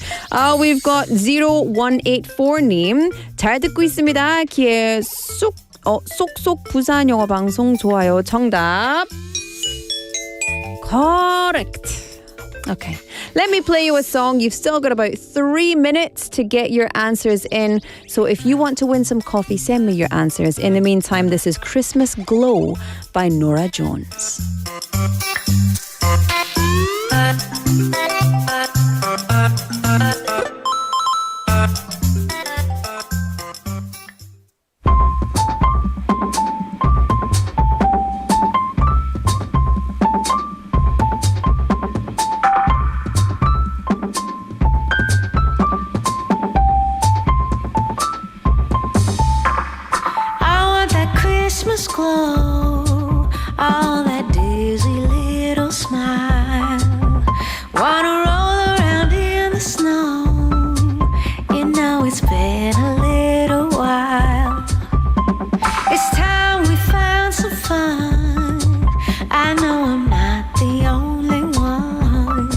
We've got 0184님. 잘 듣고 있습니다. 기회 쏙쏙 부산 영어 방송 좋아요. 정답. Correct. Okay. Let me play you a song. You've still got about 3 minutes to get your answers in. So if you want to win some coffee, send me your answers. In the meantime, this is Christmas Glow by Norah Jones. Glow, all that dizzy little smile. Wanna roll around in the snow. You know it's been a little while. It's time we found some fun. I know I'm not the only one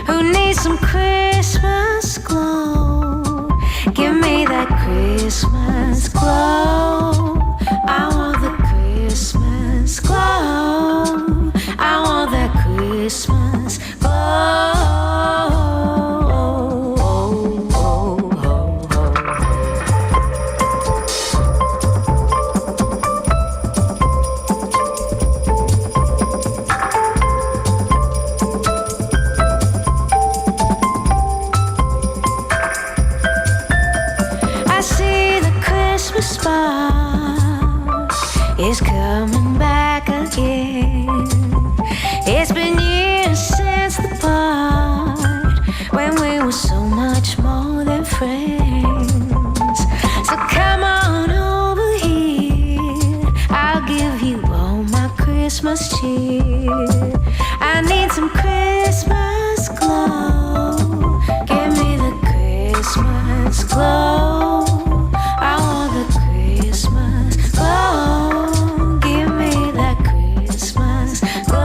who needs some Christmas glow. Give me that Christmas glow. I want the Christmas glow. I want that Christmas glow. Christmas cheer. I need some Christmas glow. Give me the Christmas glow. I want the Christmas glow. Give me that Christmas glow.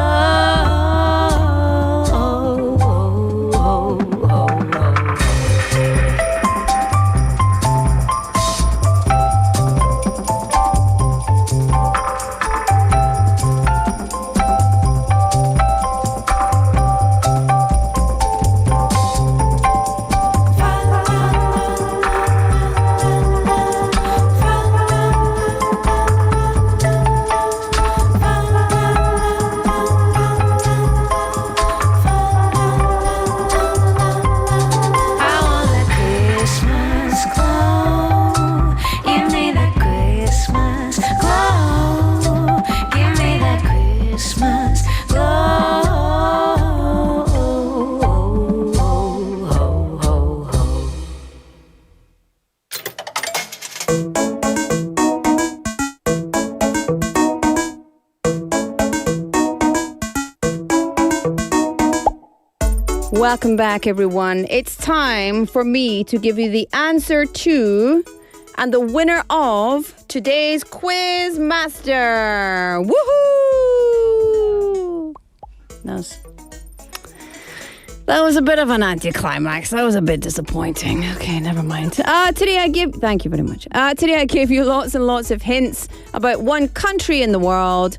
Welcome back, everyone. It's time for me to give you the answer to and the winner of today's quiz master. Woohoo! That was a bit of an anticlimax. That was a bit disappointing. Okay, never mind. Thank you very much. Today I gave you lots and lots of hints about one country in the world.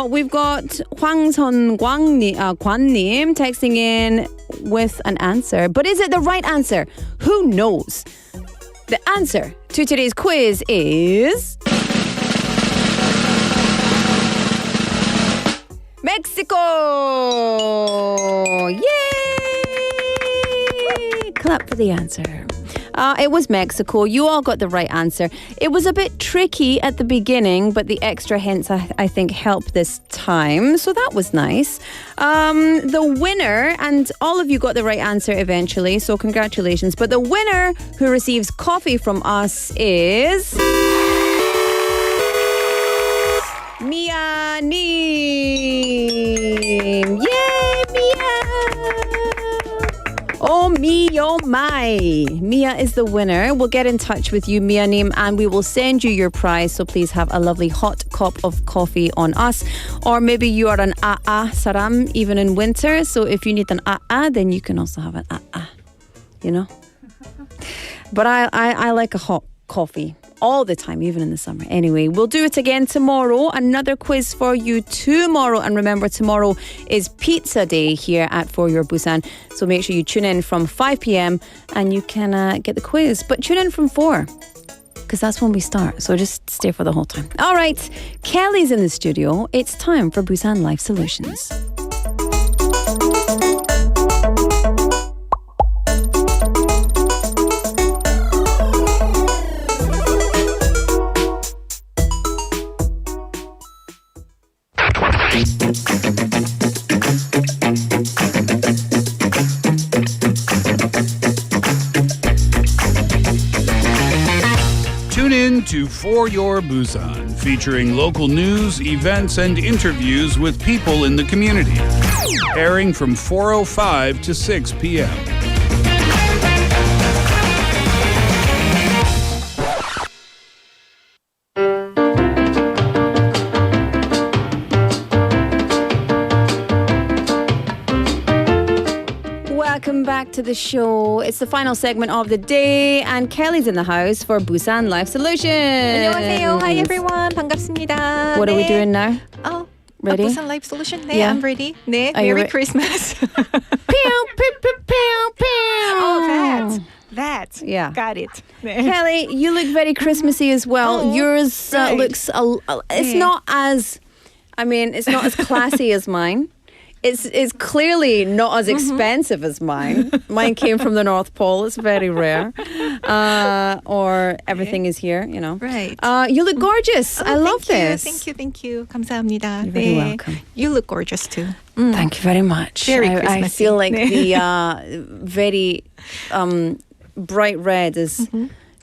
We've got 황선광님 texting in with an answer. But is it the right answer? Who knows? The answer to today's quiz is Mexico! Yay! Clap for the answer. It was Mexico. You all got the right answer. It was a bit tricky at the beginning, but the extra hints I think helped this time. So that was nice. The winner, and all of you got the right answer eventually, so congratulations. But the winner who receives coffee from us is Mia Neem. Yay, Mia! Oh, me, oh my. Mia is the winner. We'll get in touch with you, Mia Neem, and we will send you your prize. So please have a lovely hot cup of coffee on us. Or maybe you are an saram, even in winter. So if you need an then you can also have an you know? But I like a hot coffee all the time, even in the summer. Anyway, we'll do it again tomorrow. Another quiz for you tomorrow. And remember, tomorrow is pizza day here at For Your Busan. So make sure you tune in from 5 p.m. and you can get the quiz. But tune in from 4 because that's when we start. So just stay for the whole time. All right, Kelly's in the studio. It's time for Busan Life Solutions. Tune in to For Your Busan, featuring local news, events, and interviews with people in the community. Airing from 4:05 to 6 p.m. Welcome back to the show. It's the final segment of the day, and Kelly's in the house for Busan Life Solution. 안녕하세요. Hi everyone. 반갑습니다. What are we doing now? Oh, ready? Busan Life Solution. 네, Yeah. I'm ready. 네, Are you Merry re- Christmas. Pew, pew, pew, pew, pew. Oh, that. Yeah. Got it. 네. Kelly, you look very Christmassy as well. Oh, Yours right. looks. It's 네. not as. I mean, it's not as classy as mine. It's clearly not as expensive as mine. Mine came from the North Pole. It's very rare. Or everything is here, you know. Right. You look gorgeous. I love this. Thank you. 감사합니다. You're very 네. welcome. You look gorgeous too. Thank you very much. Very I Christmassy. feel like 네. the very bright red is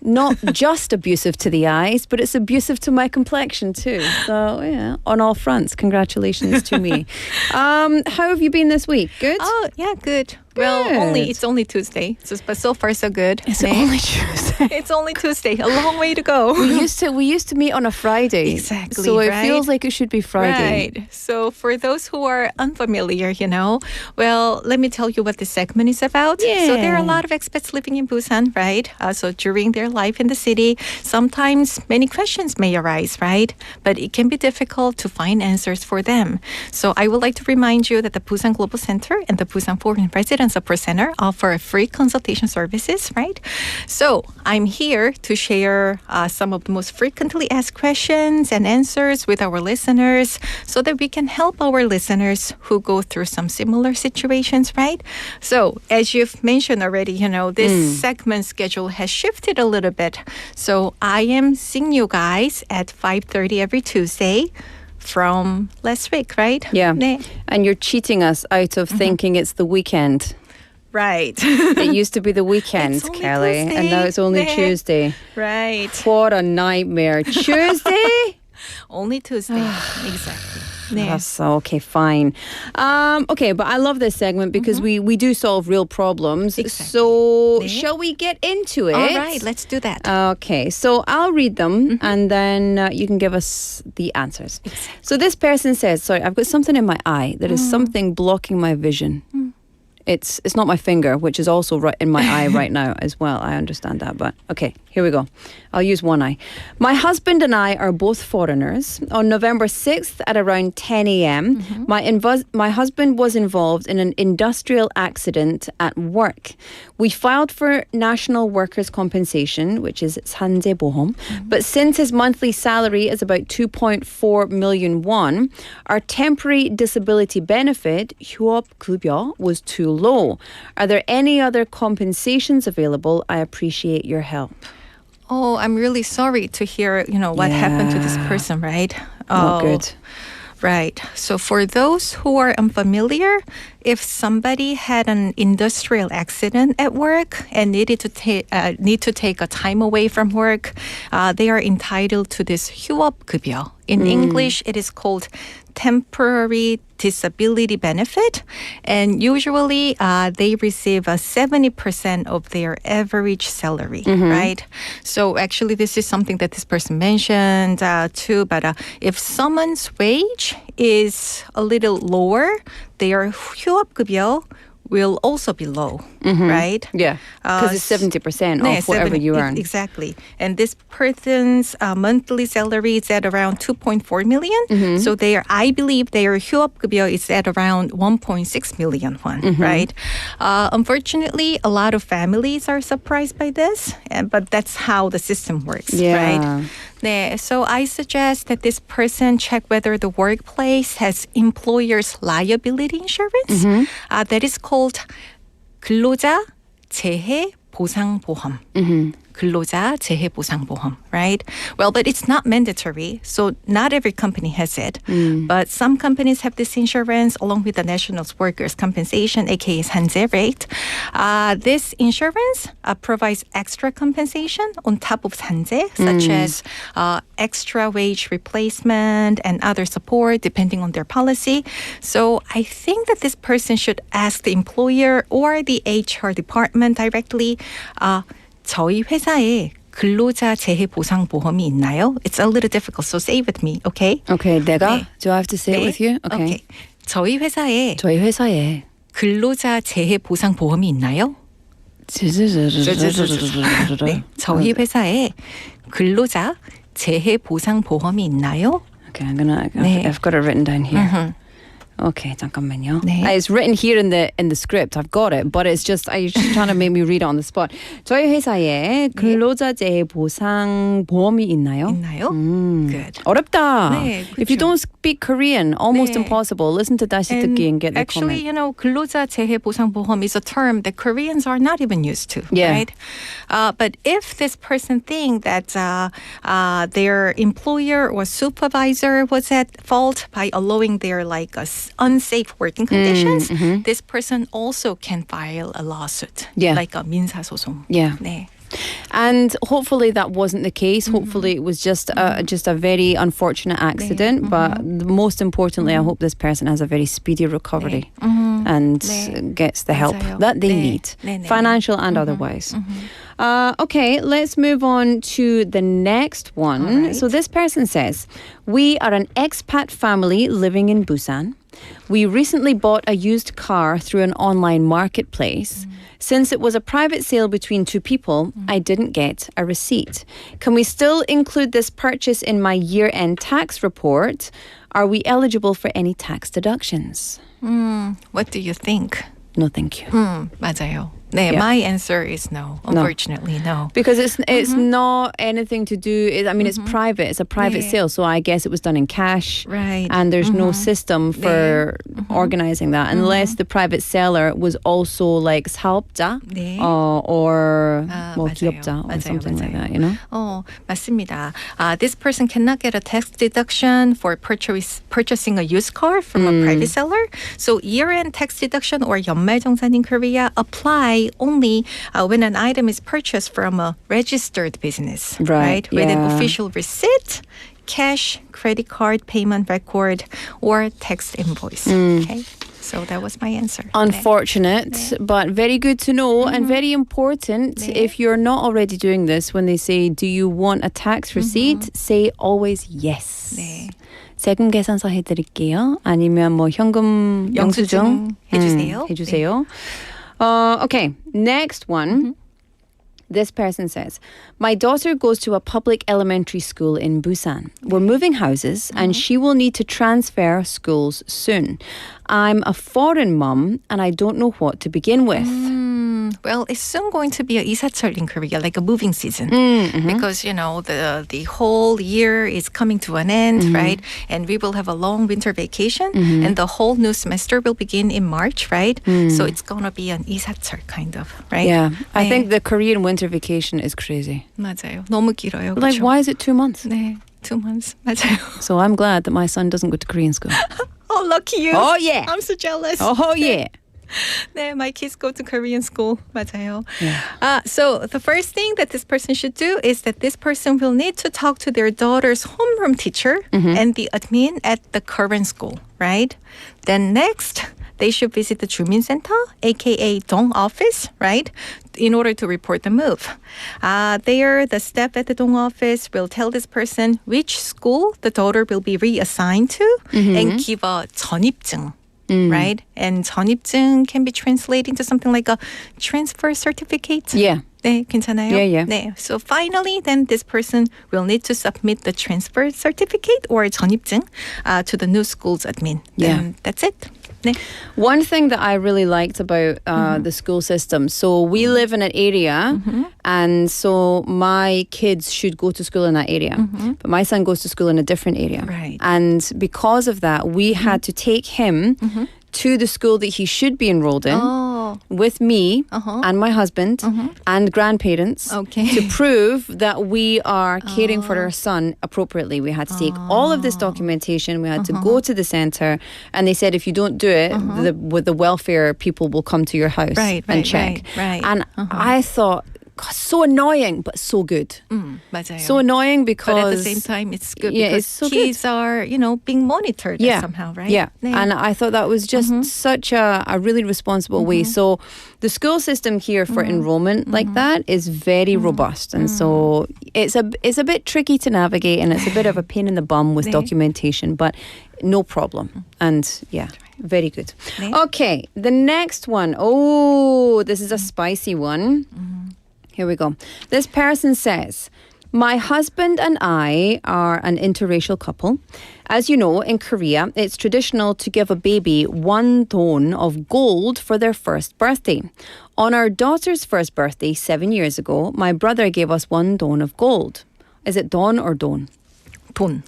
not just abusive to the eyes, but it's abusive to my complexion too. So yeah, on all fronts, congratulations to me. How have you been this week? Good? Oh, yeah, good. Well, it's only Tuesday, but so far so good. It's only Tuesday. It's only Tuesday. A long way to go. We used to meet on a Friday. Exactly. So it right? feels like it should be Friday. Right. So for those who are unfamiliar, well, let me tell you what this segment is about. Yeah. So there are a lot of expats living in Busan, right? So during their life in the city, sometimes many questions may arise, right? But it can be difficult to find answers for them. So I would like to remind you that the Busan Global Center and the Busan Foreign Residence Support Center offer free consultation services, right? So I'm here to share some of the most frequently asked questions and answers with our listeners so that we can help our listeners who go through some similar situations, right? So as you've mentioned already, this segment schedule has shifted a little bit. So I am seeing you guys at 5:30 every Tuesday from last week, right? Yeah. 네. And you're cheating us out of thinking it's the weekend. Right. It used to be the weekend, It's only Kelly, Tuesday. and now it's only 네. Tuesday. Right. What a nightmare. Tuesday? Only Tuesday. Exactly. 네. That's okay, fine. Okay, but I love this segment because we do solve real problems. Exactly. So 네. shall we get into it? All right, let's do that. Okay, so I'll read them and then you can give us the answers. So this person says, sorry, I've got something in my eye. There is something blocking my vision. It's not my finger, which is also right in my eye right now as well. I understand that, but okay, here we go. I'll use one eye. My husband and I are both foreigners. On November 6th at around 10 a.m., my husband was involved in an industrial accident at work. We filed for National Workers' Compensation, which is 산재보험, but since his monthly salary is about 2.4 million won, our temporary disability benefit, 휴업급여, was too low. Are there any other compensations available? I appreciate your help. Oh, I'm really sorry to hear, what happened to this person, right? Not good. Right. So for those who are unfamiliar, if somebody had an industrial accident at work and need to take a time away from work, they are entitled to this 휴업급여. In English, it is called temporary disability benefit, and usually they receive 70% of their average salary, right? So actually this is something that this person mentioned too, but if someone's wage is a little lower, their 휴업급여 will also be low, right? Yeah, because it's 70% of whatever you earn. Exactly. And this person's monthly salary is at around 2.4 million. So I believe their 휴업급여 is at around 1.6 million won, right? Unfortunately, a lot of families are surprised by this, but that's how the system works, right? 네, so I suggest that this person check whether the workplace has employer's liability insurance. That is called 근로자 재해 보상 보험. 근로자 재해 보상 보험, right? Well, but it's not mandatory, so not every company has it. But some companies have this insurance along with the National Workers' Compensation, aka 산재 rate. This insurance provides extra compensation on top of 산재, such as extra wage replacement and other support depending on their policy. So I think that this person should ask the employer or the HR department directly. 저희 회사에 근로자 재해 보상 보험이 있나요? It's a little difficult, so say it with me, okay? Okay, 내가? 네. Do I have to say it with you? Okay. 저희 회사에 회사에 근로자 재해 보상 보험이 있나요? 네, 저희 회사에 근로자 재해 보상 보험이 있나요? Okay, I've got it written down here. Okay, 잠깐만요. 네. It's written here in the script. I've got it, but it's just you're just trying to make me read it on the spot. 저희 회사에 근로자 재해 보상 보험이 있나요? 있나요? Good. 어렵다. 네, If you 그렇죠. don't speak Korean, almost 네. impossible. Listen to 다시 듣기 and get the actually, comment. 근로자 재해 보상 보험 is a term that Koreans are not even used to, Yeah. right? But if this person think that their employer or supervisor was at fault by allowing their unsafe working conditions, this person also can file a lawsuit, Yeah. like a 민사소송. Yeah. 네. And hopefully that wasn't the case. Hopefully it was just a very unfortunate accident. But most importantly, I hope this person has a very speedy recovery and gets the help that they need, financial and otherwise. Okay, let's move on to the next one. Right. So this person says, we are an expat family living in Busan. We recently bought a used car through an online marketplace. Since it was a private sale between two people, I didn't get a receipt. Can we still include this purchase in my year-end tax report? Are we eligible for any tax deductions? What do you think? No, thank you. 맞아요. 네, my answer is no. Unfortunately, no. Because it's not anything to do. It's private. It's a private sale, so I guess it was done in cash. Right. And there's no system for organizing that, unless the private seller was also like 사업자 or 기업자 or something like that. You know. 맞습니다. This person cannot get a tax deduction for purchasing a used car from a private seller. So year-end tax deduction or 연말정산 in Korea apply only when an item is purchased from a registered business, right? With an official receipt, cash, credit card, payment record, or tax invoice. Okay. So that was my answer. Unfortunate, but very good to know and very important. If you're not already doing this, when they say, do you want a tax receipt? Say always yes. 세금 계산서 해드릴게요. 아니면 뭐 현금 영수증 해주세요. Okay, next one. This person says, my daughter goes to a public elementary school in Busan. We're moving houses and she will need to transfer schools soon. I'm a foreign mum and I don't know what to begin with. Well, it's soon going to be a 이사철 in Korea, like a moving season. Because, you know, the whole year is coming to an end, right? And we will have a long winter vacation and the whole new semester will begin in March, right? So it's going to be an 이사철 kind of, right? Yeah, I think the Korean winter vacation is crazy. 맞아요. 너무 길어요. Like, why is it 2 months? 네, 2 months. 맞아요. So I'm glad that my son doesn't go to Korean school. Oh, lucky you. Oh, yeah. I'm so jealous. Oh, yeah. 네, my kids go to Korean school. 맞아요. So the first thing that this person should do is that this person will need to talk to their daughter's homeroom teacher and the admin at the current school, right? Then next, they should visit the 주민센터, aka Dong office, right? In order to report the move. There, the staff at the Dong office will tell this person which school the daughter will be reassigned to and give a 전입증. Right? And 전입증 can be translated into something like a transfer certificate. Yeah. 네, 괜찮아요? Yeah. 네. So finally, then this person will need to submit the transfer certificate or 전입증 to the new school's admin. Yeah. And that's it. 네. One thing that I really liked about the school system, so we live in an area and so my kids should go to school in that area, but my son goes to school in a different area. Right. And because of that, we had to take him to the school that he should be enrolled in with me and my husband and grandparents to prove that we are caring for our son appropriately. We had to take all of this documentation. We had to go to the center, and they said if you don't do it, the welfare people will come to your house and check. Right. And I thought, God, so annoying, but so good. 맞아요. So annoying because... But at the same time, it's good Yeah, because it's so kids are, you know, being monitored somehow, right? Yeah, 네. and I thought that was just such a really responsible way. So the school system here for enrollment like that is very robust. And so it's a bit tricky to navigate and it's a bit of a pain in the bum with documentation, but no problem. And yeah. Very good. Okay, the next one. Oh, this is a spicy one. Here we go. This person says, my husband and I are an interracial couple. As you know, in Korea, it's traditional to give a baby 1 don of gold for their first birthday. On our daughter's first birthday 7 years ago, my brother gave us 1 don of gold. Is it don or don? 돈.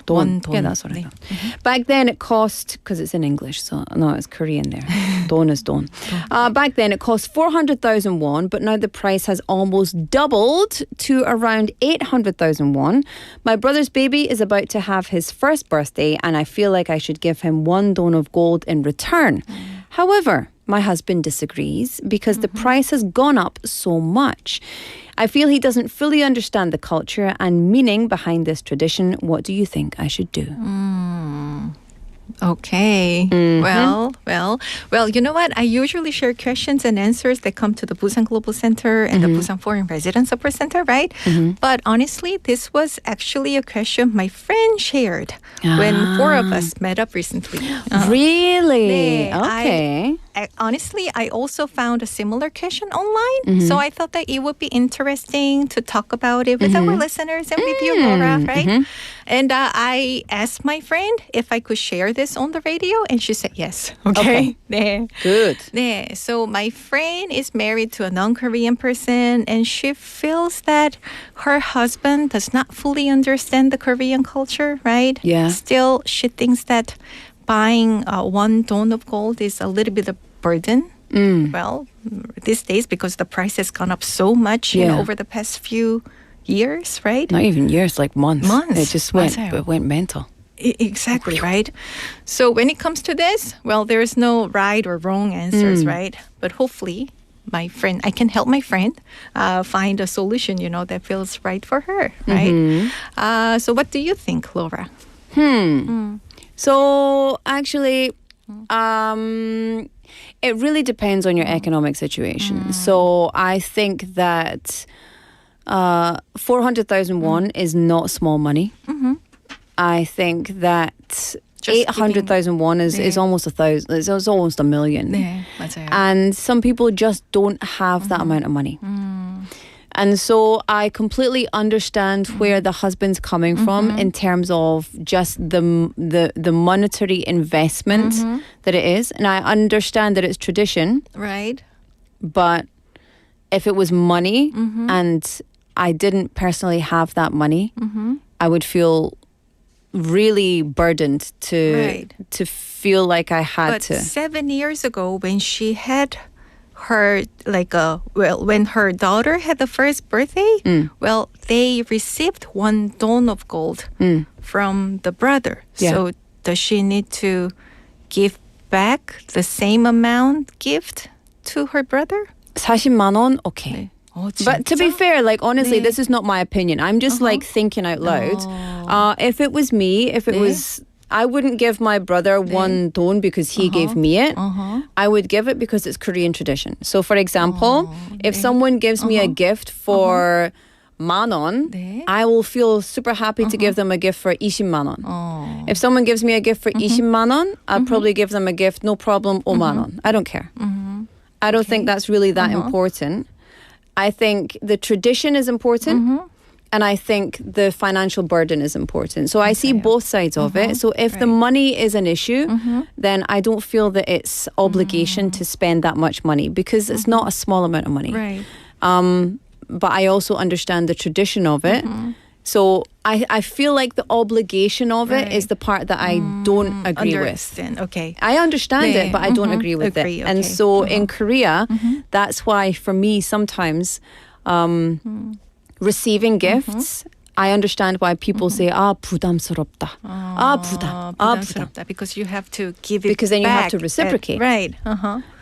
Yeah, that's what I thought. Back then it cost, because it's in English, so no, it's Korean there. Don is don. Back then it cost 400,000 won, but now the price has almost doubled to around 800,000 won. My brother's baby is about to have his first birthday, and I feel like I should give him 1 don of gold in return. However, my husband disagrees because the price has gone up so much. I feel he doesn't fully understand the culture and meaning behind this tradition. What do you think I should do? Okay. Well, you know what? I usually share questions and answers that come to the Busan Global Center and the Busan Foreign Resident Support Center, right? But honestly, this was actually a question my friend shared when four of us met up recently. Really? 네, Okay. Honestly, I also found a similar question online. So I thought that it would be interesting to talk about it with our listeners and with you, Laura, right? And I asked my friend if I could share this on the radio, and she said yes. Okay. 네. Good. 네. So my friend is married to a non-Korean person, and she feels that her husband does not fully understand the Korean culture, right? Yeah. Still, she thinks that buying one don of gold is a little bit of burden. Well, these days, because the price has gone up so much over the past few years, right? Not even years, like months. It just went mental. Exactly, right? So when it comes to this, well, there's no right or wrong answers, right? But hopefully, I can help my friend find a solution, that feels right for her, right? So what do you think, Laura? So actually, it really depends on your economic situation. So I think that 400,000 won is not small money. I think that 800,000 won is almost 1,000. It's almost $1 million. 네, 맞아요. And some people just don't have that amount of money. And so I completely understand where the husband's coming from in terms of just the monetary investment that it is. And I understand that it's tradition. Right. But if it was money and I didn't personally have that money, I would feel really burdened to feel like I had to. But 7 years ago, when she had her when her daughter had the first birthday, well, they received 1 don of gold from the brother. Yeah. So does she need to give back the same amount gift to her brother? 40만 원? Okay. But to be fair, honestly, 네. this is not my opinion. I'm just thinking out loud. If it was me, I wouldn't give my brother 1 don because he gave me it. I would give it because it's Korean tradition. So for example, if someone gives me a gift for 10,000원, I will feel super happy to give them a gift for 200,000 won. If someone gives me a gift for 200,000 won, I'll probably give them a gift, no problem, 5,000 won. I don't care. I don't think that's really that important. I think the tradition is important. And I think the financial burden is important. So I see both sides of it. So if the money is an issue, then I don't feel that it's obligation to spend that much money because it's not a small amount of money. Right. But I also understand the tradition of it. So I feel like the obligation of it is the part that I don't agree with. Okay. I understand it, but I don't agree with it. And so in Korea, that's why for me sometimes receiving gifts, I understand why people say, 부담스럽다. 부담. Because you have to give it because then you back have to reciprocate. Right.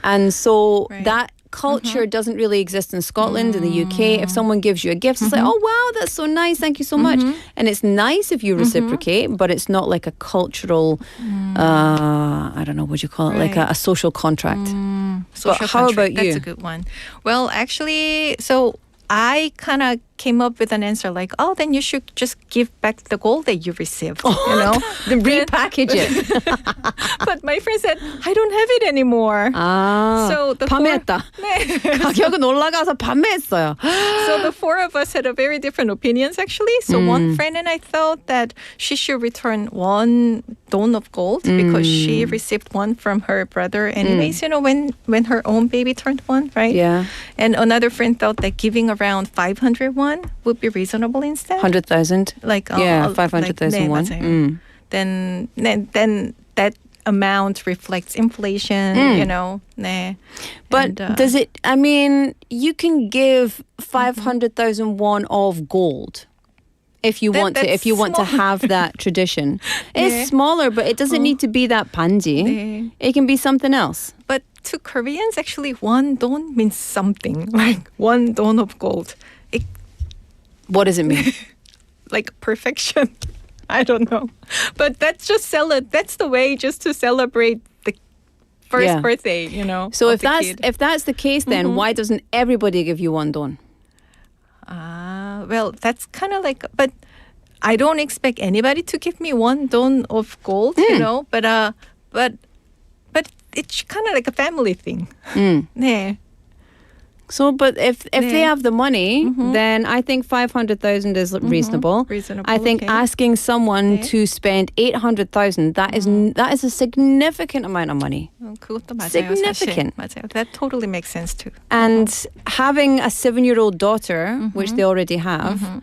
And so that culture doesn't really exist in Scotland, in the UK. If someone gives you a gift, it's like, oh, wow, that's so nice. Thank you so much. And it's nice if you reciprocate, but it's not like a cultural, I don't know, what you call it, like a social contract. Social but how contract, about you? That's a good one. Well, actually, so I kind of came up with an answer like, then you should just give back the gold that you received, Then repackage it. But my friend said, I don't have it anymore. So the 판매했다. 가격은 올라가서 판매했어요. So the four of us had a very different opinions actually. So one friend and I thought that she should return 1 don of gold because she received one from her brother anyways, when her own baby turned 1, right? Yeah. And another friend thought that giving around 500 won would be reasonable instead. 100,000? Like 500,000 won. 맞아요. Then that amount reflects inflation, 네. But does it, you can give 500,000 won of gold if you want to have that tradition. It's smaller, but it doesn't need to be that 반지. 네. It can be something else. But to Koreans, actually, 1 don means something. Like 1 don of gold. It What does it mean? Like perfection. I don't know. But that's just that's the way just to celebrate the first birthday, you know. So of if the kid. that's the case, then why doesn't everybody give you won-don? Well, that's kind of like, but I don't expect anybody to give me won-don of gold, you know. But it's kind of like a family thing. 네. So, but if they have the money, then I think 500,000 is reasonable. Reasonable. I think okay. asking someone to spend 800,000 that is a significant amount of money. 그것도 맞아요. Significant. 사실. 맞아요. That totally makes sense too. And having a 7-year-old daughter, which they already have,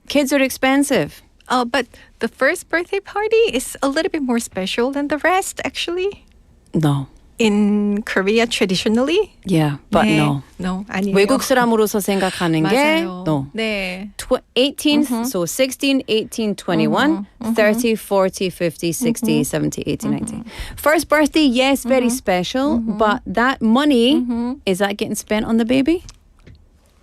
kids are expensive. Oh, but the first birthday party is a little bit more special than the rest, actually. No. In Korea, traditionally. Yeah, but 네. no. No, 아니에요. 외국 사람으로서 생각하는 게 맞아요. no. 네. 18, so 16, 18, 21, 30, 40, 50, 60, 70, 80, 90. First birthday, yes, very special, but that money, is that getting spent on the baby?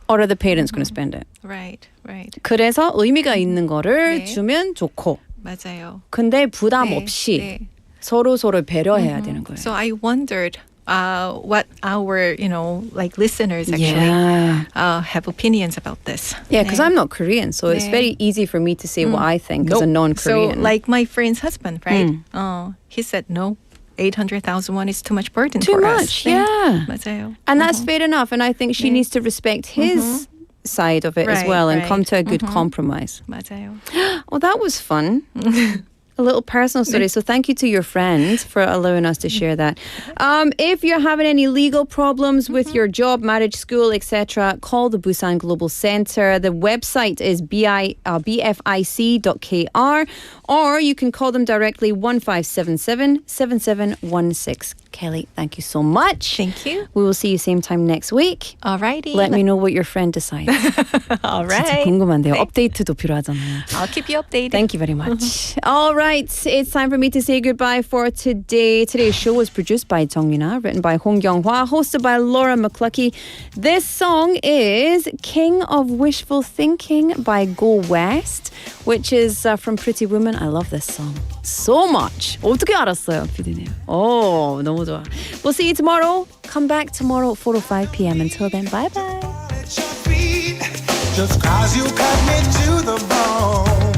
Or are the parents going to spend it? Right, right. 그래서 의미가 있는 거를 네. 주면 좋고. 맞아요. 근데 부담 네, 없이 네. 서로 배려해야 되는 거예요. So I wondered what our, like listeners actually have opinions about this. Yeah, because I'm not Korean, so it's very easy for me to say what I think as a non-Korean. So like my friend's husband, right? He said no. 800,000 won is too much burden Too for much, us. yeah. 맞아요. And that's fair enough. And I think she needs to respect his side of it as Right, well and right. come to a good compromise. 맞아요. Well, that was fun. A little personal story. So thank you to your friend for allowing us to share that. If you're having any legal problems with your job, marriage, school, etc., call the Busan Global Center. The website is bfic.kr, or you can call them directly 1577-7716. Kelly, thank you so much. Thank you. We will see you same time next week. Alrighty. Let me know what your friend decides. All 진짜 right. 궁금한데요. 업데이트도 필요하잖아요. I'll keep you updated. Thank you very much. All right, it's time for me to say goodbye for today. Today's show was produced by Jung Yuna, written by Hong Kyung-hwa, hosted by Laura McCluckey. This song is King of Wishful Thinking by Go West, which is from Pretty Woman. I love this song so much. 어떻게 알았어요, 피디님? Oh, 너무 좋아. We'll see you tomorrow. Come back tomorrow at 4:05 p.m. Until then, bye-bye. Just 'cause you cut me to the bone,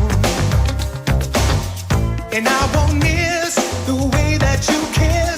and I won't miss the way that you kiss.